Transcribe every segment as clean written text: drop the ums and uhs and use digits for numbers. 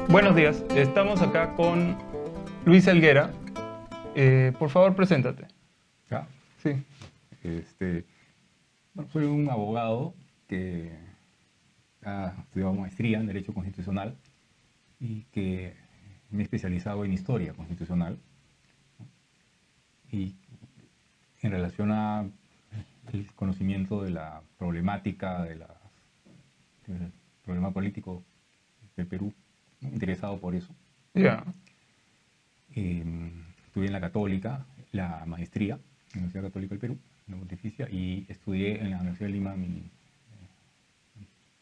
Buenos días, estamos acá con Luis Helguera. Por favor, preséntate. Ya. Sí. Bueno, soy un abogado que ha estudiado maestría en Derecho Constitucional y que me he especializado en Historia Constitucional. Y en relación al conocimiento de la problemática del problema político del Perú, interesado por eso. Ya. Estudié en la Católica, la maestría en la Universidad Católica del Perú, en la Pontificia, y estudié en la Universidad de Lima mi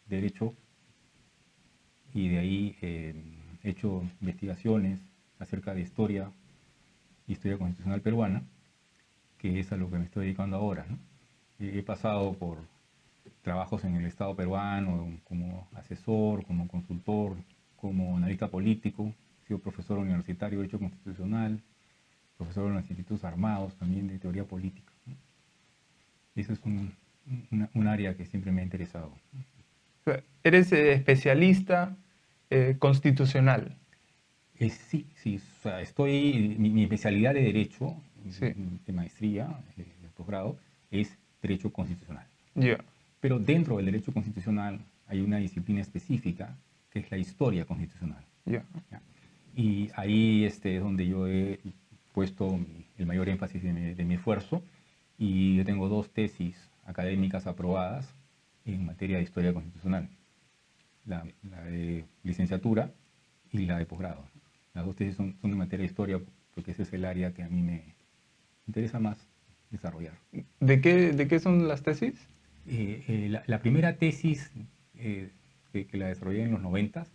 Derecho, y de ahí he hecho investigaciones acerca de historia y historia constitucional peruana, que es a lo que me estoy dedicando ahora, ¿no? He pasado por trabajos en el Estado peruano, como asesor, como consultor, como analista político, he sido profesor universitario de Derecho Constitucional, profesor en los institutos armados también de teoría política, ¿no? Ese es un área que siempre me ha interesado. O sea, eres especialista constitucional. Sí, sí, o sea, mi especialidad de Derecho, Sí. de maestría, de posgrado, es Derecho Constitucional. Ya. Pero dentro del Derecho Constitucional hay una disciplina específica que es la Historia Constitucional. Ya. ¿Ya? Y ahí es donde yo he puesto el mayor énfasis de mi esfuerzo, y yo tengo 2 tesis académicas aprobadas en materia de Historia Constitucional, la de licenciatura y la de posgrado. Las 2 tesis son de materia de historia, porque ese es el área que a mí me interesa más desarrollar. ¿De qué son las tesis? La primera tesis, que la desarrollé en los 90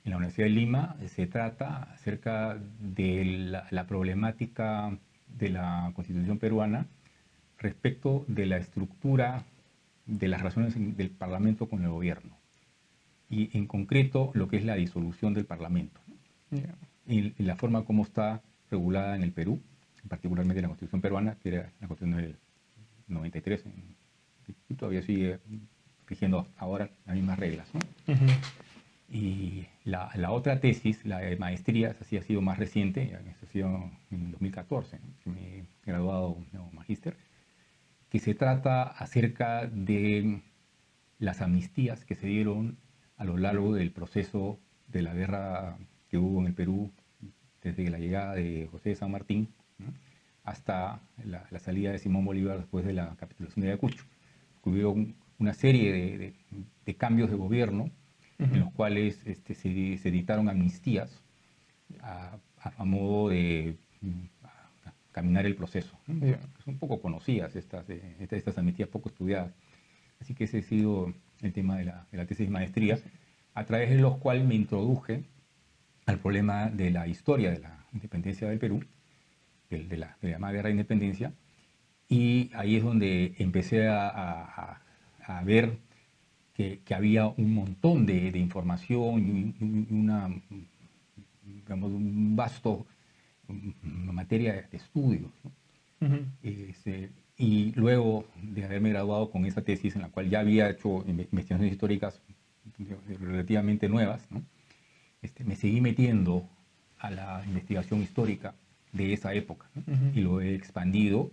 en la Universidad de Lima, se trata acerca de la problemática de la Constitución peruana respecto de la estructura de las relaciones del Parlamento con el gobierno, y en concreto lo que es la disolución del Parlamento, ¿no? Ya. Y la forma como está regulada en el Perú, particularmente en la Constitución peruana, que era la Constitución del 93, y todavía sigue rigiendo ahora las mismas reglas, ¿no? Ujú. Y la otra tesis, la de maestría, esa sí ha sido más reciente, esa ha sido en 2014, ¿no? Que me he graduado como magíster, que se trata acerca de las amnistías que se dieron a lo largo del proceso de la guerra que hubo en el Perú, desde la llegada de José de San Martín, ¿no?, hasta la salida de Simón Bolívar después de la capitulación de Ayacucho. Hubo una serie de cambios de gobierno en Ujú. los cuales se dictaron amnistías a modo de caminar el proceso, ¿no? Ya. Son poco conocidas estas amnistías, poco estudiadas. Así que ese ha sido el tema de la tesis de maestría, a través de los cuales me introduje al problema de la historia de la independencia del Perú, de la llamada Guerra de Independencia, y ahí es donde empecé a ver que había un montón de información y digamos, un vasto materia de estudios, ¿no? Ujú. Y luego de haberme graduado con esa tesis, en la cual ya había hecho investigaciones históricas relativamente nuevas, ¿no?, me seguí metiendo a la investigación histórica de esa época, ¿no?, Ujú. y lo he expandido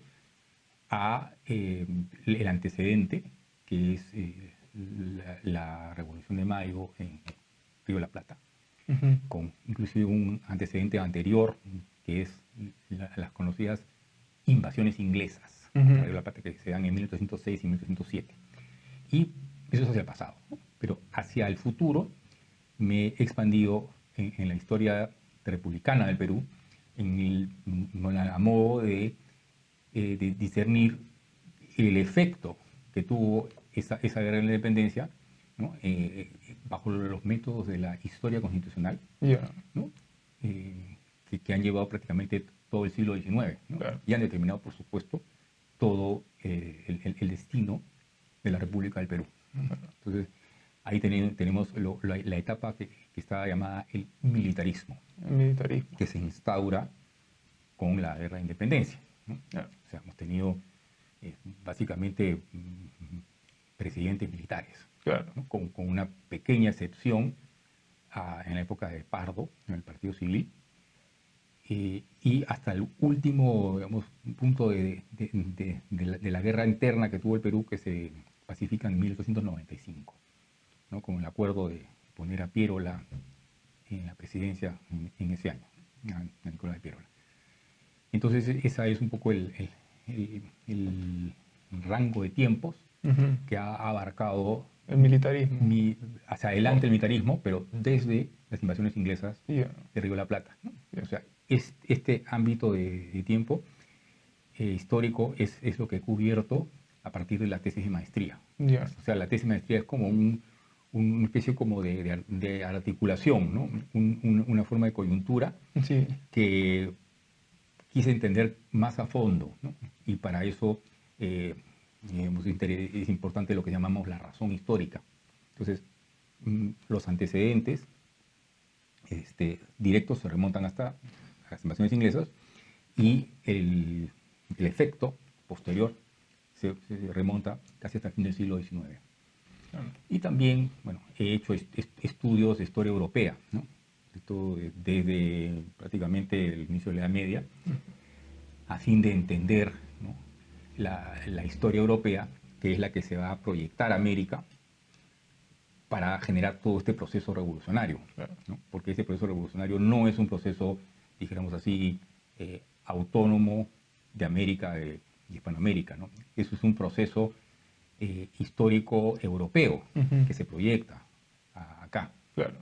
a el antecedente, que es la Revolución de Mayo en Río de la Plata, Ujú. con inclusive un antecedente anterior, que es las conocidas invasiones inglesas Ujú. a Río de la Plata, que se dan en 1806 y 1807. Y eso es hacia el pasado, ¿no? Pero hacia el futuro me he expandido en la historia republicana del Perú, a modo de discernir el efecto que tuvo esa guerra de la independencia, ¿no?, bajo los métodos de la historia constitucional, Ya. ¿no?, que han llevado prácticamente todo el siglo XIX, ¿no?, Claro. y han determinado, por supuesto, todo el destino de la República del Perú, ¿no? Entonces, ahí tenemos la etapa que está llamada el militarismo, El militarismo. que se instaura con la guerra de independencia, ¿no? Ya. O sea, hemos tenido básicamente presidentes militares, Claro. ¿no?, con una pequeña excepción en la época de Pardo, en el Partido Civil, y hasta el último, digamos, punto de la guerra interna que tuvo el Perú, que se pacifica en 1895, ¿no? Con el acuerdo de poner a Piérola en la presidencia en ese año, a Nicolás de Piérola. Entonces, esa es un poco el rango de tiempos que ha abarcado El militarismo. hacia adelante el militarismo, pero desde las invasiones inglesas de Río de la Plata, ¿no? O sea, este ámbito de tiempo histórico es lo que he cubierto a partir de la tesis de maestría. O sea, la tesis de maestría es como una especie como de articulación, ¿no? Una forma de coyuntura que quise entender más a fondo, ¿no? Y para eso es importante lo que llamamos la razón histórica. Entonces, los antecedentes directos se remontan hasta las invasiones inglesas y el efecto posterior se remonta casi hasta el fin del siglo XIX. Y también, bueno, he hecho estudios de historia europea, ¿no? Desde prácticamente el inicio de la Edad Media, a fin de entender, ¿no?, la historia europea, que es la que se va a proyectar a América para generar todo este proceso revolucionario, ¿no? Porque ese proceso revolucionario no es un proceso, dijéramos así, autónomo de América y Hispanoamérica, ¿no? Eso es un proceso histórico europeo que se proyecta acá,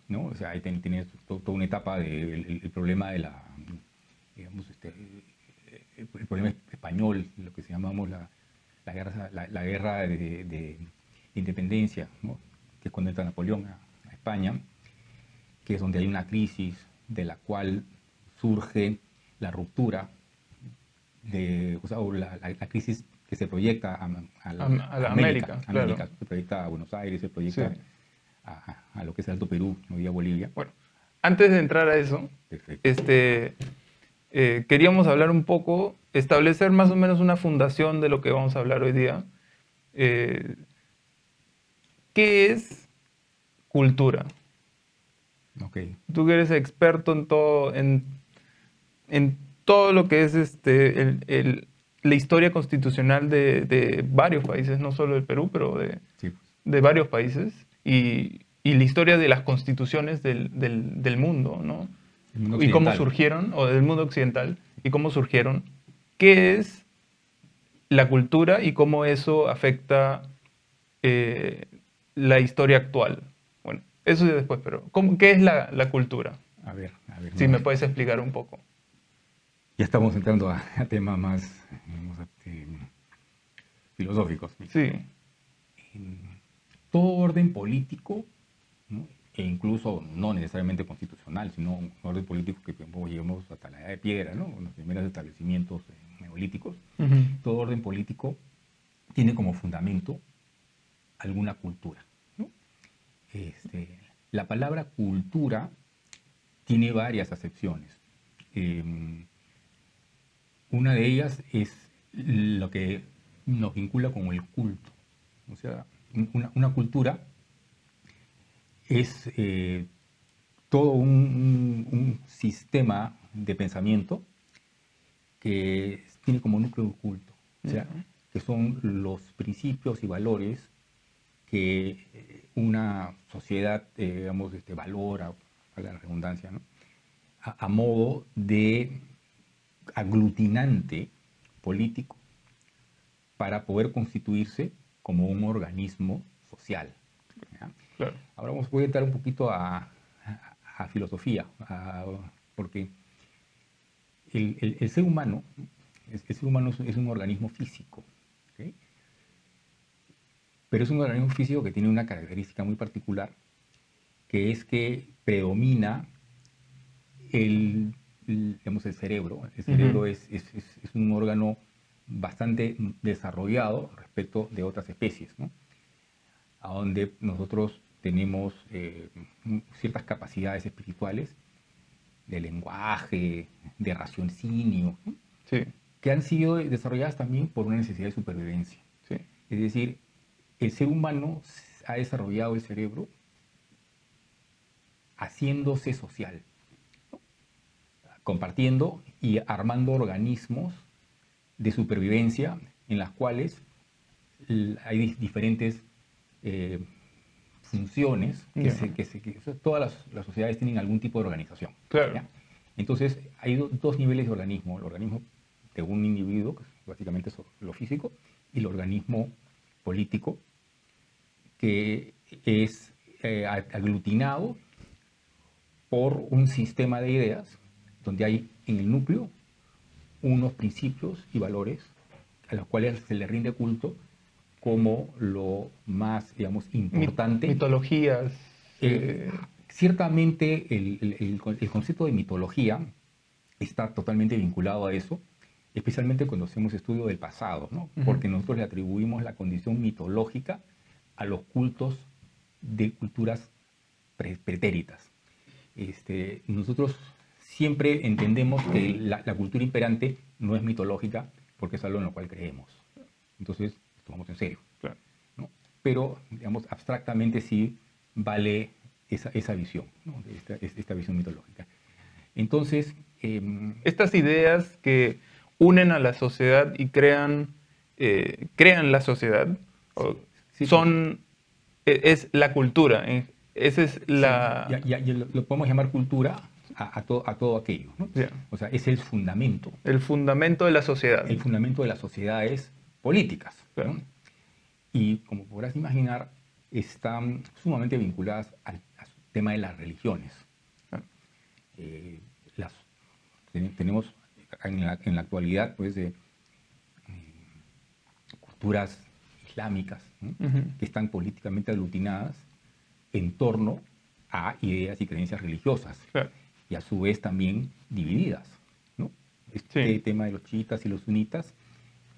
¿no? O sea, ahí tienes toda una etapa del problema de la, digamos, el problema español, lo que se llamamos la guerra de independencia, ¿no? Que es cuando entra Napoleón a España, que es donde hay una crisis de la cual surge la ruptura, o la crisis que se proyecta a la América, claro. Se proyecta a Buenos Aires, se proyecta a lo que es el Alto Perú, hoy día Bolivia. Bueno, antes de entrar a eso, queríamos hablar un poco, establecer más o menos una fundación de lo que vamos a hablar hoy día. ¿Qué es cultura? Okay. Tú que eres experto en todo lo que es la historia constitucional de varios países, no solo del Perú, pero de varios países, y la historia de las constituciones del mundo, ¿no? El mundo y cómo surgieron, o del mundo occidental, y cómo surgieron. ¿Qué es la cultura y cómo eso afecta la historia actual? Bueno, eso es después, pero ¿qué es la cultura? A ver. Si me puedes explicar un poco. Ya estamos entrando a temas más, digamos, filosóficos. Sí. Todo orden político, ¿no?, e incluso no necesariamente constitucional, sino un orden político que llegamos hasta la Edad de Piedra, ¿no?, los primeros establecimientos neolíticos. Todo orden político tiene como fundamento alguna cultura, ¿no? La palabra cultura tiene varias acepciones. Una de ellas es lo que nos vincula con el culto. O sea, una cultura es todo un sistema de pensamiento que tiene como núcleo un culto. O sea, que son los principios y valores que una sociedad, digamos, valora, para la redundancia, ¿no?, a modo de aglutinante político para poder constituirse como un organismo social. Claro. Ahora voy a entrar un poquito a filosofía, porque el ser humano es un organismo físico, ¿okay? Pero es un organismo físico que tiene una característica muy particular, que es que predomina digamos, el cerebro. El cerebro es un órgano bastante desarrollado respecto de otras especies, ¿no?, a donde nosotros tenemos ciertas capacidades espirituales de lenguaje, de raciocinio, ¿no?, que han sido desarrolladas también por una necesidad de supervivencia. Es decir, el ser humano ha desarrollado el cerebro haciéndose social, ¿no? Compartiendo y armando organismos de supervivencia en las cuales hay diferentes funciones todas las sociedades tienen algún tipo de organización. Claro. ¿Ya? Entonces, hay dos niveles de organismo. El organismo de un individuo, que básicamente es lo físico, y el organismo político, que es aglutinado por un sistema de ideas donde hay en el núcleo unos principios y valores a los cuales se le rinde culto como lo más, digamos, importante. Mitologías. Ciertamente el concepto de mitología está totalmente vinculado a eso, especialmente cuando hacemos estudio del pasado, ¿no? Porque nosotros le atribuimos la condición mitológica a los cultos de culturas pretéritas. Nosotros siempre entendemos que la cultura imperante no es mitológica porque es algo en lo cual creemos. Entonces, lo tomamos en serio. Claro. ¿No? Pero, digamos, abstractamente sí vale esa visión, ¿no? Esta visión mitológica. Entonces... estas ideas que unen a la sociedad y crean la sociedad, es la cultura. Esa es la... Sí, ya lo podemos llamar cultura a todo aquello, ¿no? Yeah. O sea, es el fundamento. El fundamento de la sociedad. El fundamento de las sociedades políticas. Claro. ¿No? Y como podrás imaginar, están sumamente vinculadas al tema de las religiones. Claro. Tenemos en la actualidad pues, culturas islámicas, ¿no? Que están políticamente aglutinadas en torno a ideas y creencias religiosas. Claro. Y a su vez también divididas, ¿no? Este tema de los chiitas y los sunitas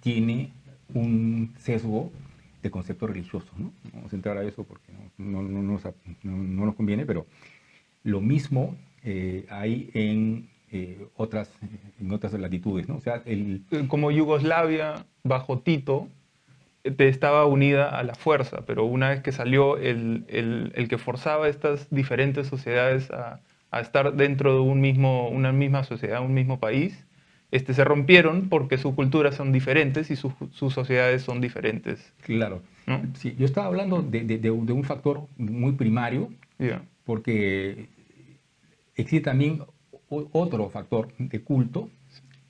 tiene un sesgo de concepto religioso, ¿no? No vamos a entrar a eso porque no nos conviene, pero lo mismo hay en otras latitudes, ¿no? O sea, como Yugoslavia, bajo Tito, estaba unida a la fuerza, pero una vez que salió el que forzaba a estas diferentes sociedades a estar dentro de una misma sociedad, un mismo país, se rompieron porque sus culturas son diferentes y sus sociedades son diferentes. Claro. ¿No? Sí, yo estaba hablando de un factor muy primario, Yeah. porque existe también otro factor de culto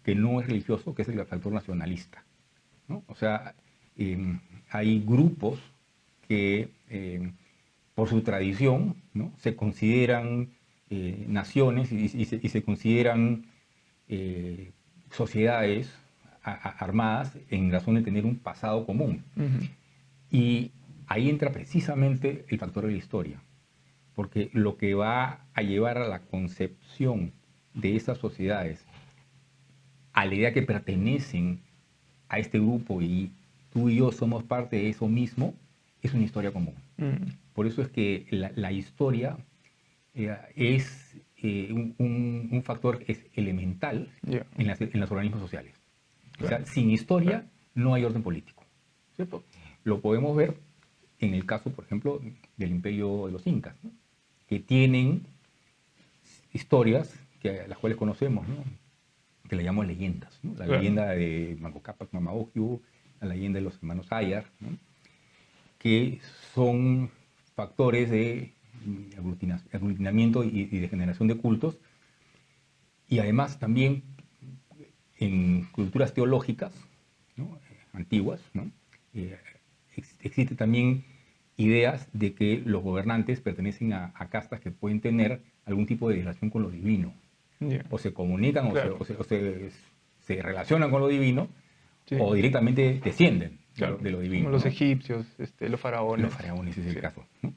que no es religioso, que es el factor nacionalista, ¿no? O sea, hay grupos que por su tradición, ¿no? Se consideran naciones y se consideran sociedades armadas en razón de tener un pasado común. Y ahí entra precisamente el factor de la historia, porque lo que va a llevar a la concepción de esas sociedades, a la idea que pertenecen a este grupo y tú y yo somos parte de eso mismo, es una historia común. Por eso es que la historia es un factor elemental en los organismos sociales. Claro. O sea, sin historia no hay orden político, ¿cierto? Lo podemos ver en el caso, por ejemplo, del imperio de los incas, ¿no? Que tienen historias las cuales conocemos, ¿no? Que le llamamos leyendas, ¿no? La leyenda de Manco Cápac Mamaogio, la leyenda de los hermanos Ayar, ¿no? Que son factores de aglutinamiento y de generación de cultos, y además también en culturas teológicas, ¿no? Antiguas, ¿no? Existe también ideas de que los gobernantes pertenecen a castas que pueden tener algún tipo de relación con lo divino. O se comunican, claro, o se relacionan con lo divino, o directamente descienden de lo divino. Como los egipcios, los faraones. Los faraones es el caso, ¿no?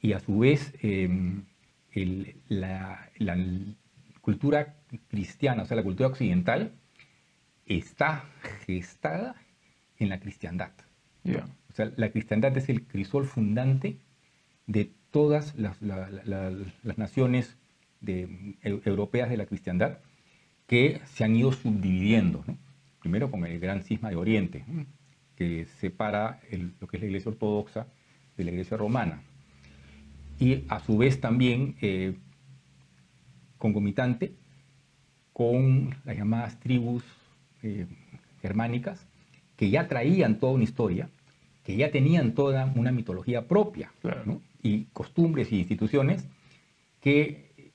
Y a su vez, la cultura cristiana, o sea, la cultura occidental, está gestada en la cristiandad. O sea, la cristiandad es el crisol fundante de todas las naciones europeas de la cristiandad que se han ido subdividiendo, ¿no? Primero con el gran cisma de Oriente, ¿no? Que separa lo que es la iglesia ortodoxa de la iglesia romana. Y a su vez también concomitante con las llamadas tribus germánicas, que ya traían toda una historia, que ya tenían toda una mitología propia, claro, ¿no? Y costumbres y instituciones que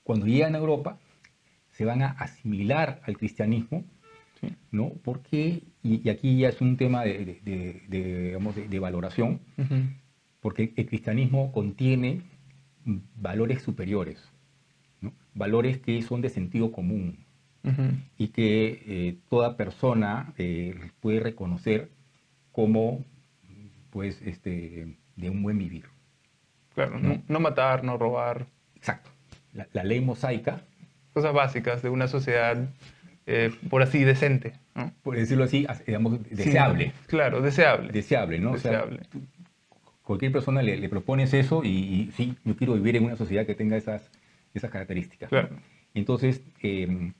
cuando llegan a Europa se van a asimilar al cristianismo, sí, ¿no? Porque, y aquí ya es un tema digamos, de valoración, porque el cristianismo contiene valores superiores, ¿no? Valores que son de sentido común y que toda persona puede reconocer como, pues, de un buen vivir. claro, ¿No? no matar, no robar. Exacto. La ley mosaica, Cosas básicas de una sociedad, por así, decente, ¿no? por decirlo así, digamos, deseable. Claro, deseable. Deseable, ¿no? Deseable. O sea, cualquier persona le propones eso y sí, yo quiero vivir en una sociedad que tenga esas características. Claro. ¿No? Entonces, el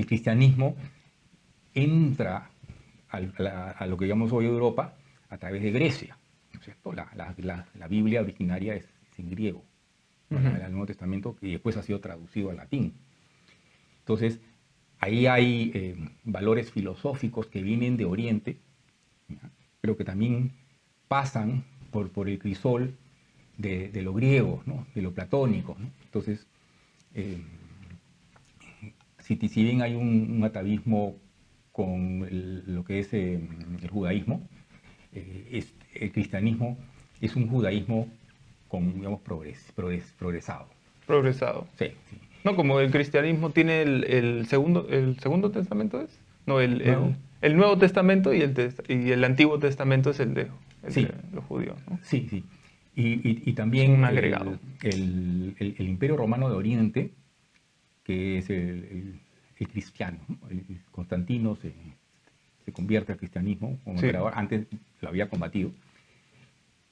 cristianismo entra a lo que llamamos hoy Europa a través de Grecia, ¿no es cierto? La Biblia originaria es en griego, ¿no? El Nuevo Testamento, y después ha sido traducido al latín. Entonces, ahí hay valores filosóficos que vienen de Oriente, ¿ya? Pero que también pasan por el crisol de lo griego, ¿no? De lo platónico, ¿no? Entonces, si bien hay un atavismo con lo que es el judaísmo, el cristianismo es un judaísmo con, digamos, progresado. Progresado. Sí, sí. No, como el cristianismo tiene el segundo testamento, ¿es? No, el Nuevo Testamento y el Antiguo Testamento es el Sí. de los judíos, ¿no? Sí, sí. Y también Es un agregado. el Imperio Romano de Oriente, que es el cristiano, ¿no? Constantino se convierte al cristianismo como emperador, antes lo había combatido,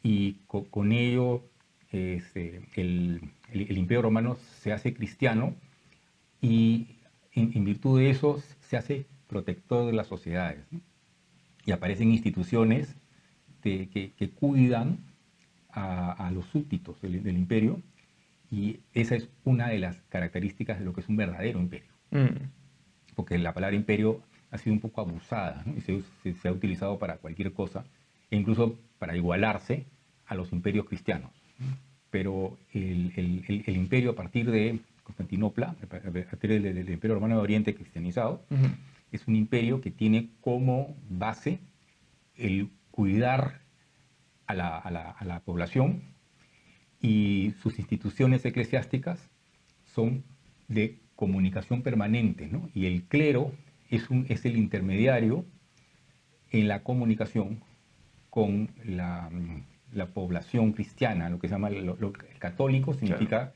y con ello el Imperio Romano se hace cristiano y en virtud de eso se hace protector de las sociedades, ¿no? Y aparecen instituciones que cuidan a los súbditos del imperio, y esa es una de las características de lo que es un verdadero imperio. Porque la palabra imperio ha sido un poco abusada, ¿no? Y se ha utilizado para cualquier cosa, e incluso para igualarse a los imperios cristianos. Pero el imperio, a partir de Constantinopla, a partir del Imperio Romano de Oriente cristianizado, es un imperio que tiene como base el cuidar a la población, y sus instituciones eclesiásticas son de comunicación permanente, ¿no? Y el clero es el intermediario en la comunicación con la población cristiana, lo que se llama lo católico significa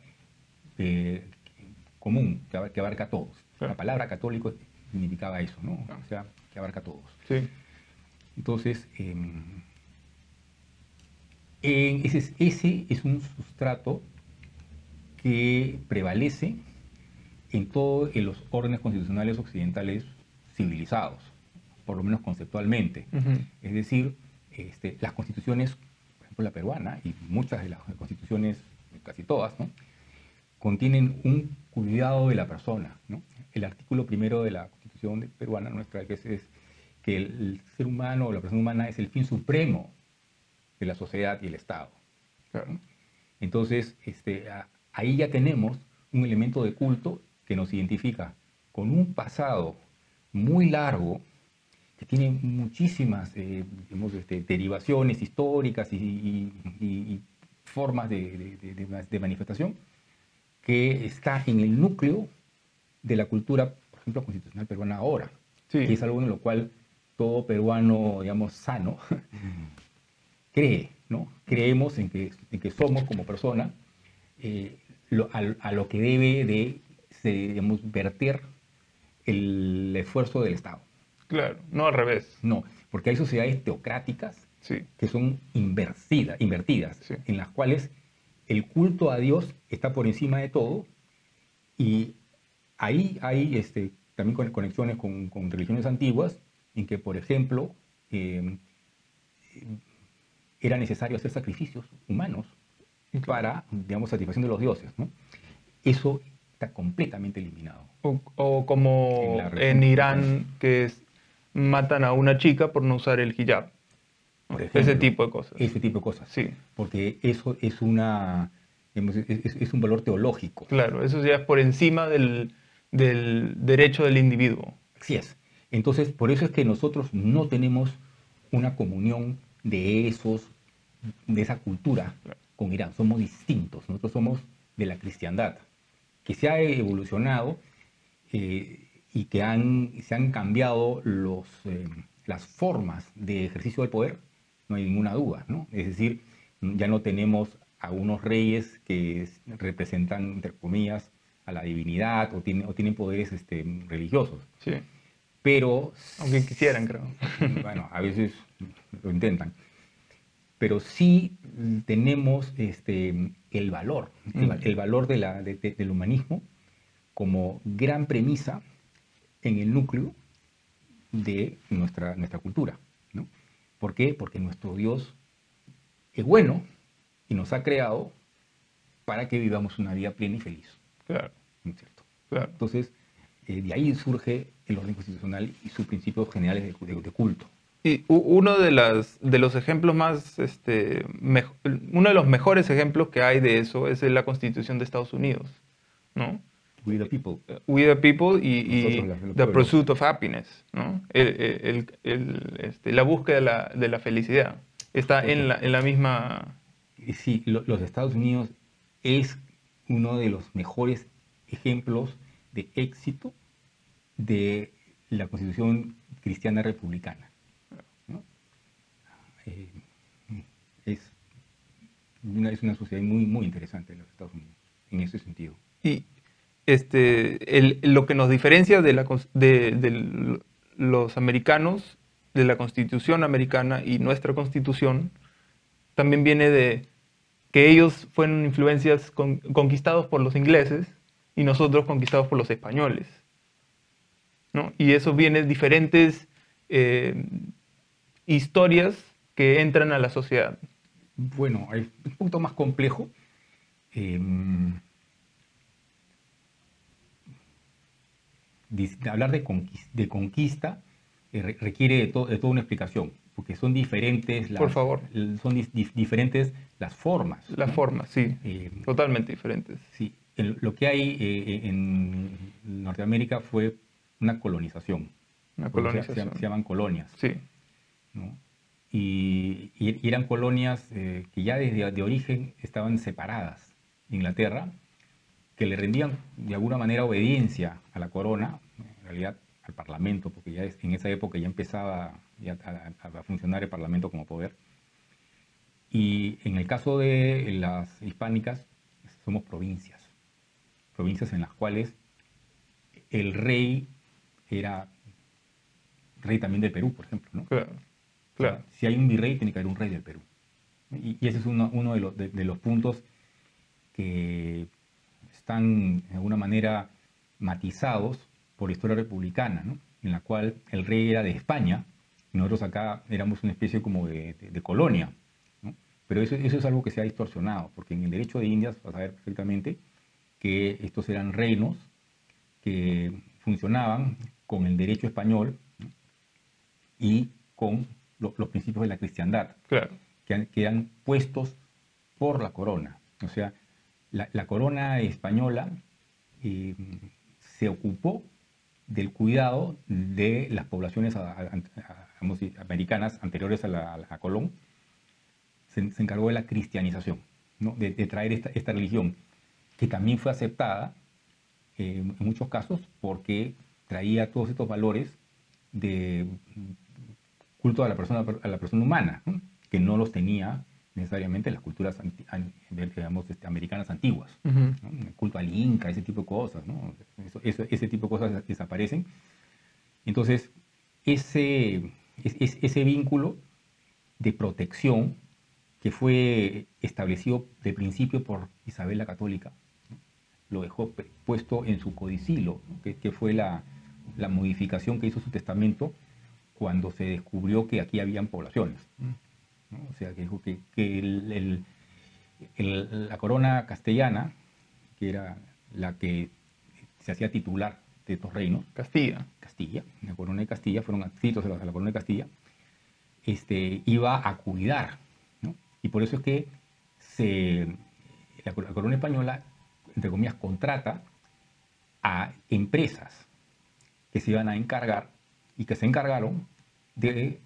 común, que abarca a todos. Claro. La palabra católico significaba eso, ¿no? O sea, que abarca a todos. Sí. Entonces, ese es un sustrato que prevalece en todos los órdenes constitucionales occidentales civilizados, por lo menos conceptualmente. Es decir, las constituciones, por ejemplo la peruana y muchas de las constituciones, casi todas, ¿no?, contienen un cuidado de la persona, ¿no? El artículo primero de la Constitución peruana nuestra es que el ser humano o la persona humana es el fin supremo de la sociedad y el Estado. Claro. Entonces, ahí ya tenemos un elemento de culto que nos identifica con un pasado muy largo, que tiene muchísimas digamos, derivaciones históricas y formas de manifestación, que está en el núcleo de la cultura, por ejemplo, constitucional peruana ahora, Sí. que es algo en lo cual todo peruano, digamos, sano, cree, ¿no? Creemos en que somos como persona a lo que debe de, digamos, verter el esfuerzo del Estado. Claro, no al revés. No, porque hay sociedades teocráticas Sí. que son invertidas, Sí. en las cuales el culto a Dios está por encima de todo, y ahí hay también conexiones con religiones antiguas, en que, por ejemplo, era necesario hacer sacrificios humanos para, digamos, satisfacción de los dioses, ¿no? Eso está completamente eliminado. O como en Irán, matan a una chica por no usar el hijab. Por ejemplo, ese tipo de cosas. Ese tipo de cosas. Sí. Porque eso es es un valor teológico. Claro, eso ya es por encima del derecho del individuo. Así es. Entonces, por eso es que nosotros no tenemos una comunión de esa cultura con Irán. Somos distintos. Nosotros somos de la cristiandad, que se ha evolucionado y que se han cambiado las formas de ejercicio del poder, no hay ninguna duda, ¿no? Es decir, ya no tenemos a unos reyes que representan, entre comillas, a la divinidad o tienen poderes religiosos. Sí. Pero... Aunque quisieran, creo. Bueno, a veces lo intentan. Pero sí tenemos el valor, el valor del humanismo como gran premisa en el núcleo de nuestra cultura, ¿no? ¿Por qué? Porque nuestro Dios es bueno y nos ha creado para que vivamos una vida plena y feliz. Claro. ¿No es cierto? Claro. Entonces, de ahí surge el orden constitucional y sus principios generales de culto. Y uno de los ejemplos más, uno de los mejores ejemplos que hay de eso es la Constitución de Estados Unidos, ¿no? We the people. We the people y the pursuit of happiness, ¿no? La búsqueda de la felicidad. Está en la misma... Sí, los Estados Unidos es uno de los mejores ejemplos de éxito de la Constitución cristiana republicana, ¿no? Es una sociedad muy, muy interesante en los Estados Unidos, en ese sentido. Y lo que nos diferencia de los americanos, de la Constitución americana y nuestra Constitución, también viene de que ellos fueron influencias conquistados por los ingleses y nosotros conquistados por los españoles, ¿no? Y eso viene de diferentes historias que entran a la sociedad. Bueno, es un punto más complejo. Hablar de conquista requiere de toda una explicación, porque son diferentes Por favor. Son diferentes las formas. Las formas, sí, totalmente diferentes. Sí, lo que hay en Norteamérica fue una colonización. Una colonización. Se llaman colonias. Sí. ¿No? Y eran colonias que ya desde de origen estaban separadas de Inglaterra, que le rendían de alguna manera obediencia a la corona, en realidad al Parlamento, porque ya en esa época ya empezaba a funcionar el Parlamento como poder. Y en el caso de las hispánicas, somos provincias en las cuales el rey era rey también del Perú, por ejemplo, ¿no? Claro, claro. O sea, si hay un virrey, tiene que haber un rey del Perú. Y ese es uno de los puntos que están de alguna manera matizados por la historia republicana, ¿no? En la cual el rey era de España y nosotros acá éramos una especie como de colonia, ¿no? Pero eso es algo que se ha distorsionado, porque en el derecho de Indias vas a ver perfectamente que estos eran reinos que funcionaban con el derecho español, ¿no? Y con los principios de la cristiandad, claro, que eran puestos por la corona. O sea, la corona española se ocupó del cuidado de las poblaciones americanas anteriores a Colón. Se encargó de la cristianización, ¿no? de traer esta religión, que también fue aceptada en muchos casos porque traía todos estos valores de culto a la persona humana, ¿no? Que no los tenía necesariamente las culturas digamos, americanas antiguas, ¿no? El culto al Inca, ese tipo de cosas, ¿no? Ese tipo de cosas desaparecen. Entonces, ese vínculo de protección que fue establecido de principio por Isabel la Católica, ¿no? Lo dejó puesto en su codicilo, ¿no? que fue la modificación que hizo su testamento cuando se descubrió que aquí habían poblaciones, ¿no? O sea, que dijo que La corona castellana, que era la que se hacía titular de estos reinos. Castilla. Castilla, la corona de Castilla, fueron adscritos a la corona de Castilla, iba a cuidar, ¿no? Y por eso es que la corona española, entre comillas, contrata a empresas que se iban a encargar y que se encargaron de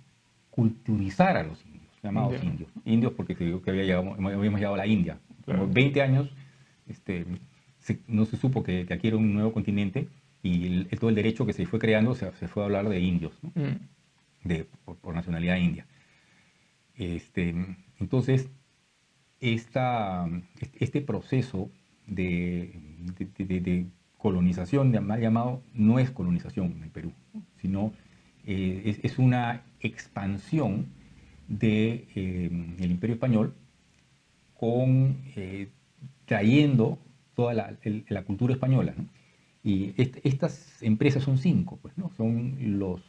culturizar a los indios, llamados indios. Indios porque se dijo que habíamos llegado a la India. Claro. Como 20 años no se supo que aquí era un nuevo continente y todo el derecho que se fue creando se fue a hablar de indios, ¿no? Por nacionalidad india. Entonces, este proceso de colonización, mal llamado, no es colonización en el Perú, sino es una expansión del Imperio Español trayendo toda la cultura española, ¿no? Y estas empresas son 5, pues, ¿no? Son los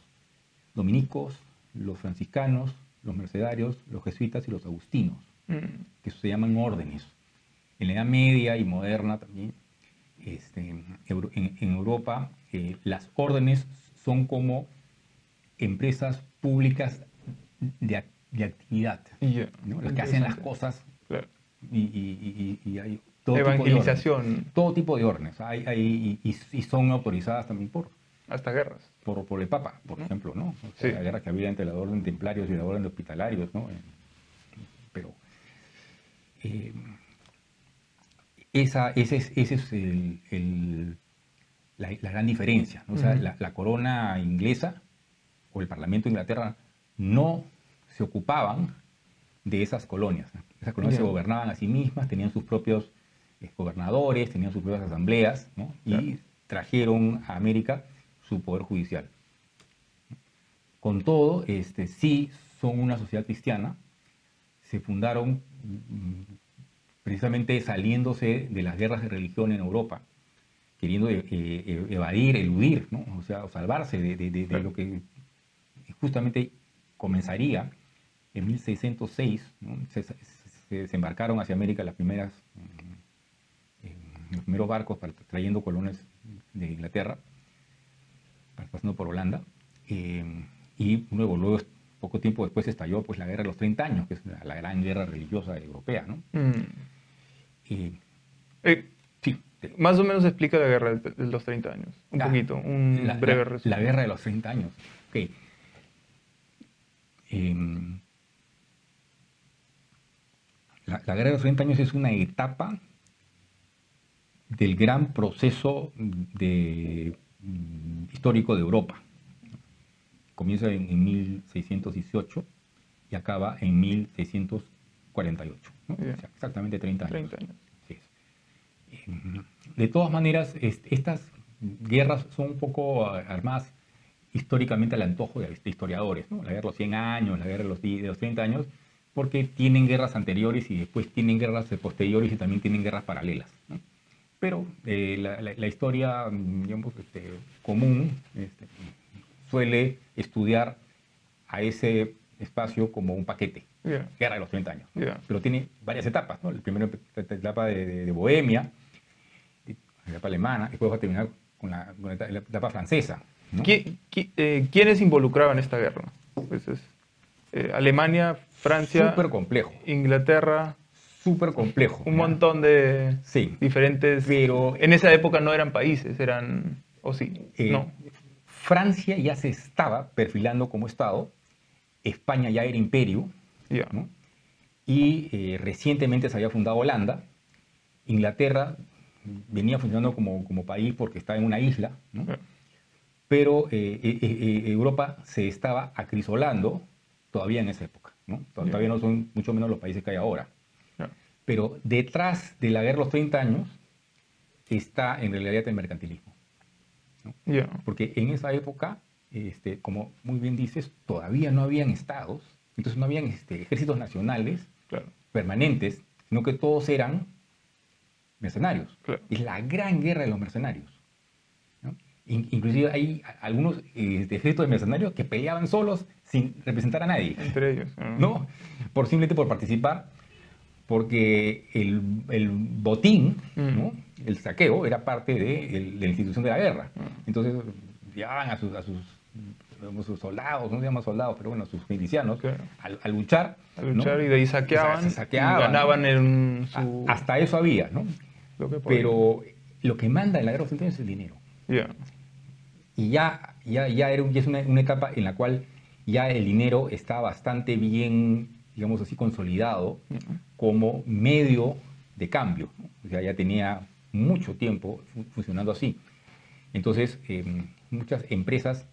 dominicos, los franciscanos, los mercedarios, los jesuitas y los agustinos, que se llaman órdenes. En la Edad Media y moderna también, en Europa, las órdenes son como empresas públicas de actividad, ¿no? Las que hacen las cosas, claro. y hay todo evangelización. Todo tipo de órdenes. Y son autorizadas también hasta guerras. Por el Papa, por ejemplo, ¿no? O sea, sí. La guerra que había entre la orden de templarios y la orden de hospitalarios, ¿no? Pero esa es la gran diferencia, ¿no? O sea, la corona inglesa o el Parlamento de Inglaterra no se ocupaban de esas colonias, ¿no? Esas colonias se gobernaban a sí mismas, tenían sus propios gobernadores, tenían sus propias asambleas, ¿no? Y trajeron a América su poder judicial. Con todo, sí son una sociedad cristiana, se fundaron precisamente saliéndose de las guerras de religión en Europa, queriendo eludir, ¿no? O sea, salvarse de lo que justamente comenzaría en 1606, ¿no? Se embarcaron hacia América los primeros barcos trayendo colones de Inglaterra, pasando por Holanda, y luego, poco tiempo después estalló pues, la Guerra de los 30 años, que es la gran guerra religiosa europea, ¿no? Sí. Más o menos explica la Guerra de los 30 años, un poquito, un breve resumen. La Guerra de los 30 años, ok. La Guerra de los 30 años es una etapa del gran proceso histórico de Europa. Comienza en 1618 y acaba en 1648, ¿no? O sea, exactamente 30 años. 30 años. Sí. De todas maneras, estas guerras son un poco armadas históricamente al antojo de historiadores, ¿no? La guerra de los 100 años, la guerra de los 30 años, porque tienen guerras anteriores y después tienen guerras posteriores y también tienen guerras paralelas, ¿no? Pero la historia, digamos, común suele estudiar a ese espacio como un paquete, Guerra de los 30 años. Pero tiene varias etapas, ¿no? La primera etapa de Bohemia, la etapa alemana, después va a terminar con la etapa francesa, ¿no? ¿Quiénes involucraban esta guerra? Pues Alemania, Francia, súper complejo. Inglaterra. Súper complejo. Un montón de diferentes... Pero en esa época no eran países, eran... ¿O sí? No. Francia ya se estaba perfilando como Estado, España ya era imperio, ¿no? Y recientemente se había fundado Holanda, Inglaterra venía funcionando como país porque estaba en una isla, ¿no? Pero Europa se estaba acrisolando todavía en esa época, ¿no? Todavía no son mucho menos los países que hay ahora. Pero detrás de la guerra de los 30 años está en realidad el mercantilismo, ¿no? Porque en esa época, como muy bien dices, todavía no habían estados, entonces no habían ejércitos nacionales permanentes, sino que todos eran mercenarios. Es la gran guerra de los mercenarios, ¿no? Inclusive hay algunos ejércitos de mercenarios que peleaban solos sin representar a nadie. Entre ellos. ¿No? Simplemente por participar porque el botín, ¿no? El saqueo, era parte de la institución de la guerra. Entonces, llevaban digamos, sus soldados, no se llaman soldados, pero bueno, sus milicianos, a luchar. A luchar, ¿no? y de ahí saqueaban, y ganaban, ¿no? en su... Hasta eso había, ¿no? Lo que podían. Pero lo que manda en la guerra de los 30 años es el dinero. Yeah. Y ya es una etapa en la cual ya el dinero está bastante bien, digamos así, consolidado como medio de cambio, ¿no? O sea, ya tenía mucho tiempo funcionando así. Entonces, muchas empresas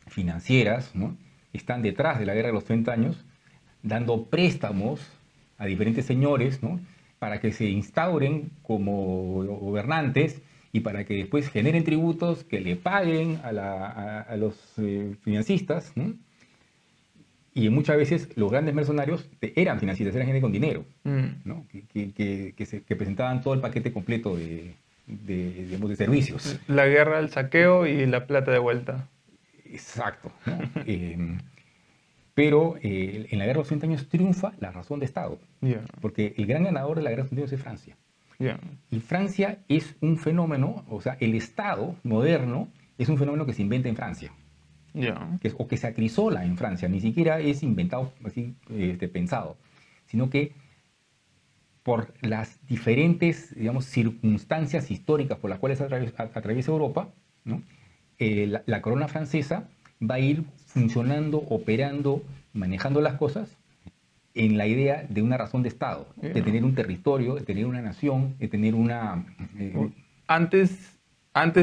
financieras, ¿no? Están detrás de la guerra de los 30 años dando préstamos a diferentes señores, ¿no? Para que se instauren como gobernantes y para que después generen tributos que le paguen a los financistas, ¿no? Y muchas veces los grandes mercenarios eran financistas, eran gente con dinero, ¿no? que presentaban todo el paquete completo digamos, de servicios. La guerra, el saqueo y la plata de vuelta. Exacto, ¿no? Pero en la guerra de los 30 años triunfa la razón de Estado, porque el gran ganador de la guerra de los 30 años es Francia. Y Francia es un fenómeno, o sea, el Estado moderno es un fenómeno que se inventa en Francia. O que se acrisola en Francia, ni siquiera es inventado así, pensado, sino que por las diferentes, digamos, circunstancias históricas por las cuales atraviesa Europa, ¿no? La corona francesa va a ir funcionando, operando, manejando las cosas en la idea de una razón de Estado, de tener un territorio, de tener una nación, de tener una... Antes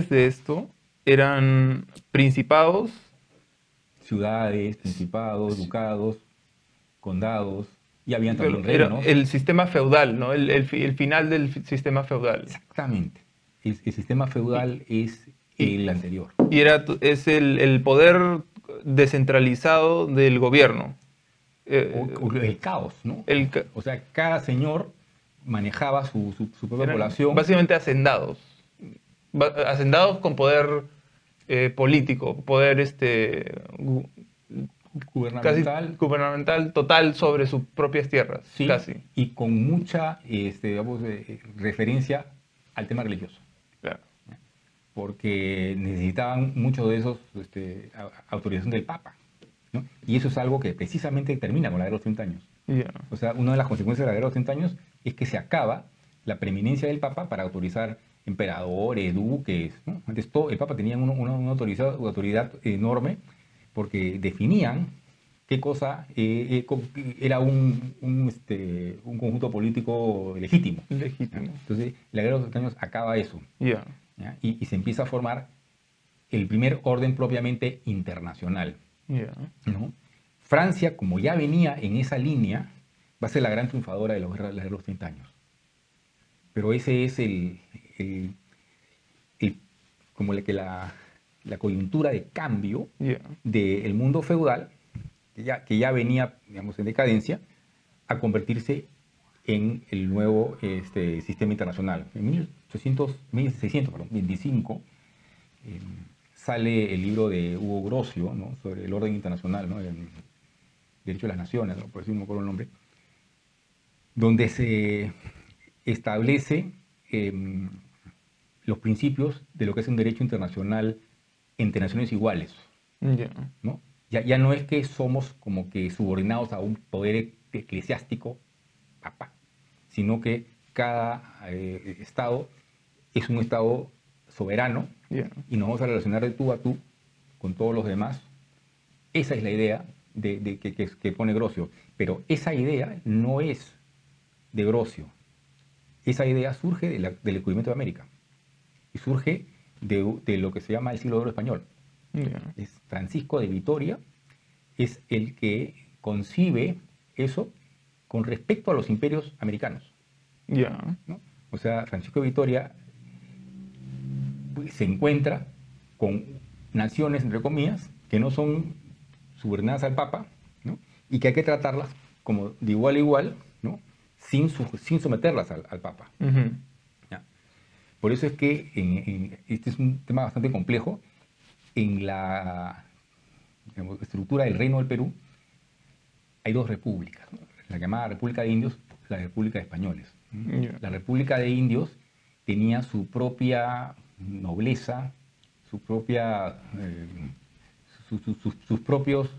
de esto, eran principados, ciudades, principados, ducados, condados, y habían también reinos. Era el sistema feudal, ¿no? El final del sistema feudal. Exactamente. El sistema feudal es el anterior. Y es el poder descentralizado del gobierno. O el caos, ¿no? O sea, cada señor manejaba su propia población. Básicamente hacendados. Hacendados con poder político, poder gubernamental total sobre sus propias tierras. Sí, casi. Y con mucha digamos, referencia al tema religioso. Claro. Porque necesitaban mucho de esos autorización del Papa, ¿no? Y eso es algo que precisamente termina con la guerra de los 30 años. O sea, una de las consecuencias de la guerra de los 30 años es que se acaba la preeminencia del Papa para autorizar emperadores, duques, ¿no? Antes el Papa tenía una autoridad enorme porque definían qué cosa era un conjunto político legítimo. Entonces, la guerra de los 30 años acaba eso. Y se empieza a formar el primer orden propiamente internacional. ¿No? Francia, como ya venía en esa línea, va a ser la gran triunfadora de la guerra de los 30 años. Pero ese es como la coyuntura de cambio del mundo feudal, que ya venía, digamos, en decadencia, a convertirse en el nuevo sistema internacional. En 1625 sale el libro de Hugo Grocio, ¿no? Sobre el orden internacional, ¿no? El Derecho de las Naciones, ¿no? Por decir, no me acuerdo el nombre, donde se establece los principios de lo que es un derecho internacional entre naciones iguales, ¿no? Ya no es que somos como que subordinados a un poder eclesiástico, papá, sino que cada Estado es un Estado soberano y nos vamos a relacionar de tú a tú con todos los demás. Esa es la idea que pone Grocio. Pero esa idea no es de Grocio. Esa idea surge del descubrimiento de América y surge de lo que se llama el siglo de oro español. Es Francisco de Vitoria es el que concibe eso con respecto a los imperios americanos. ¿No? O sea, Francisco de Vitoria se encuentra con naciones, entre comillas, que no son subordinadas al Papa, ¿no? Y que hay que tratarlas como de igual a igual, ¿no? sin someterlas al Papa. ¿Ya? Por eso es que este es un tema bastante complejo. En la estructura del Reino del Perú hay dos repúblicas, ¿no? La llamada República de Indios, la República de Españoles. Yeah. La República de Indios tenía su propia nobleza, su propia, sus propios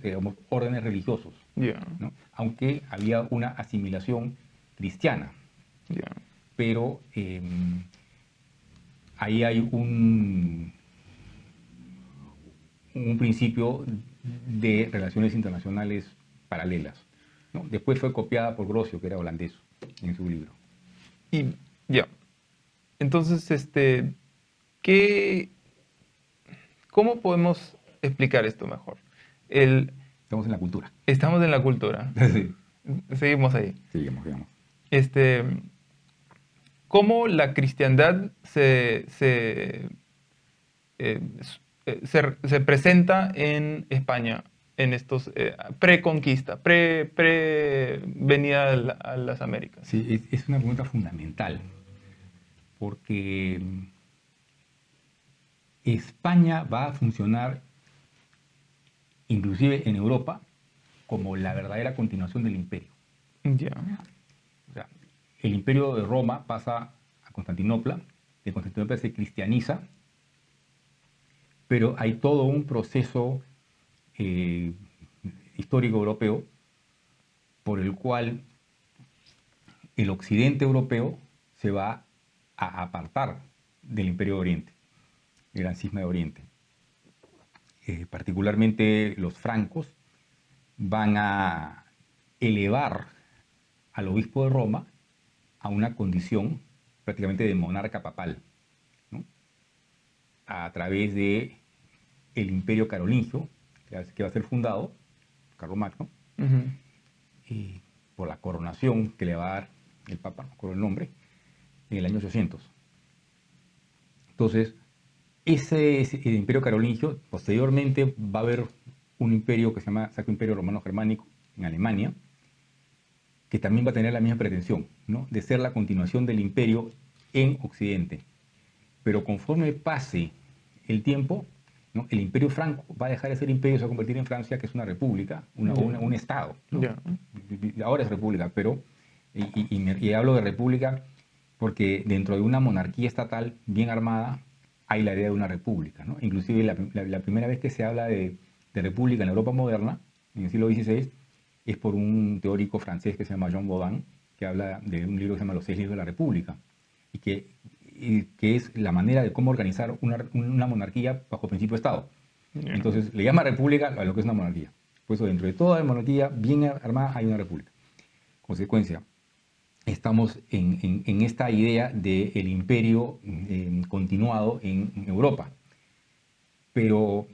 órdenes religiosos, Yeah. ¿no? Aunque había una asimilación cristiana. Yeah. Pero ahí hay un principio de relaciones internacionales paralelas, ¿no? Después fue copiada por Grocio, que era holandés, en su libro. Y ya. Entonces, ¿cómo podemos explicar esto mejor? Estamos en la cultura. Estamos en la cultura. Sí. Seguimos ahí. Sigamos, sigamos. ¿Cómo la cristiandad se presenta en España en estos pre-conquista, pre-venida a las Américas? Sí, es una pregunta fundamental, porque España va a funcionar, inclusive en Europa, como la verdadera continuación del imperio. Ya. O sea, el imperio de Roma pasa a Constantinopla, de Constantinopla se cristianiza, pero hay todo un proceso histórico europeo por el cual el occidente europeo se va a apartar del Imperio de Oriente, el Gran Cisma de Oriente. Particularmente los francos van a elevar al obispo de Roma a una condición prácticamente de monarca papal, ¿no? A través de el Imperio Carolingio, que va a ser fundado, Carlomagno, por la coronación que le va a dar el Papa, no recuerdo el nombre, en el año 800. Entonces, ese es el Imperio Carolingio. Posteriormente va a haber un imperio que se llama Sacro Imperio Romano Germánico en Alemania, que también va a tener la misma pretensión, ¿no? De ser la continuación del imperio en Occidente. Pero conforme pase el tiempo, ¿no? El imperio franco va a dejar de ser imperio y se va a convertir en Francia, que es una república, un estado, ¿no? Ahora es república, pero, y hablo de república porque dentro de una monarquía estatal bien armada hay la idea de una república, ¿no? Inclusive la primera vez que se habla de república en la Europa moderna, en el siglo XVI, es por un teórico francés que se llama Jean Baudin, que habla de un libro que se llama Los 6 libros de la República, y que es la manera de cómo organizar una monarquía bajo principio de Estado. Entonces le llama república a lo que es una monarquía. Por eso dentro de toda monarquía bien armada hay una república. Consecuencia, estamos en esta idea del imperio continuado en Europa. Pero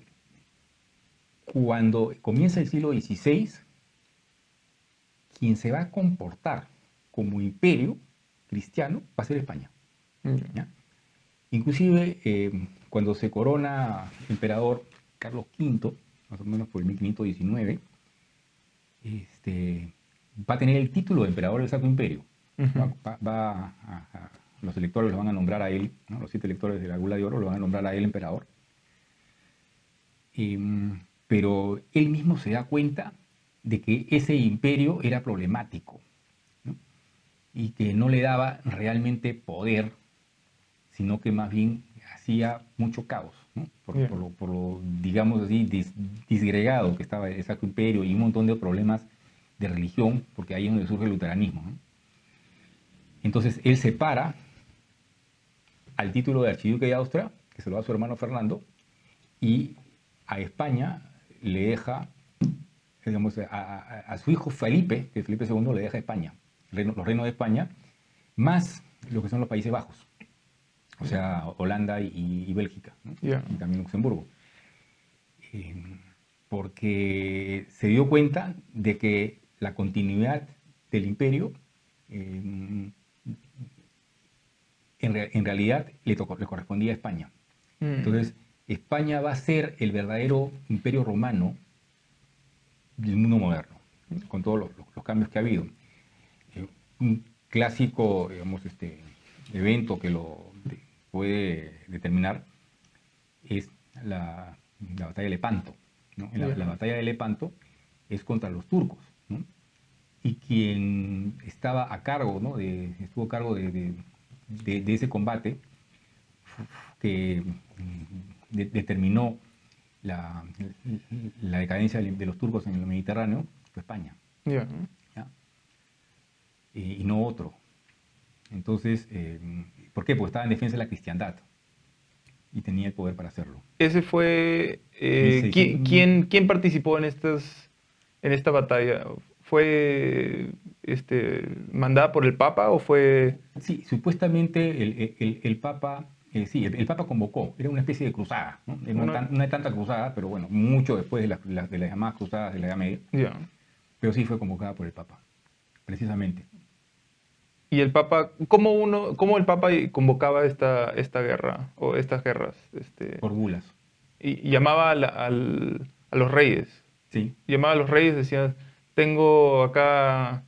cuando comienza el siglo XVI, quien se va a comportar como imperio cristiano va a ser España. ¿Ya? Inclusive cuando se corona emperador Carlos V, más o menos por el 1519, va a tener el título de emperador del Sacro Imperio. Los electores lo van a nombrar a él, ¿no? Los 7 electores de la Gula de Oro lo van a nombrar a él emperador. Pero él mismo se da cuenta de que ese imperio era problemático, ¿no? Y que no le daba realmente poder, sino que más bien hacía mucho caos, ¿no? Por lo, digamos así, disgregado que estaba el Sacro Imperio y un montón de problemas de religión, porque ahí es donde surge el luteranismo, ¿no? Entonces él separa al título de archiduque de Austria, que se lo da a su hermano Fernando, y a España le deja, digamos, a su hijo Felipe, que Felipe II le deja España, los reinos de España, más lo que son los Países Bajos, o sea, Holanda y Bélgica, ¿no? Y también Luxemburgo. Porque se dio cuenta de que la continuidad del imperio en realidad le correspondía a España. Entonces, España va a ser el verdadero imperio romano del mundo moderno, con todos los cambios que ha habido. Un clásico, digamos, evento que lo puede determinar es la batalla de Lepanto, ¿no? La batalla de Lepanto es contra los turcos, ¿no? y quien estaba a cargo, ¿no? Estuvo a cargo de ese combate que determinó la decadencia de los turcos en el Mediterráneo, fue España. Ya. ¿Ya? Y no otro. Entonces, ¿por qué? Porque estaba en defensa de la cristiandad y tenía el poder para hacerlo. Ese fue... ¿quién participó en esta batalla? ¿Fue mandada por el Papa o fue...? Sí, supuestamente el Papa... sí, el Papa convocó, era una especie de cruzada, ¿no? No hay tanta cruzada, pero bueno, mucho después de las llamadas cruzadas de la Edad Media. Ya. Pero sí fue convocada por el Papa, precisamente. Y el Papa, ¿cómo el Papa convocaba esta guerra o estas guerras? Por bulas. Y llamaba a los reyes. Sí. Llamaba a los reyes, decía, tengo acá...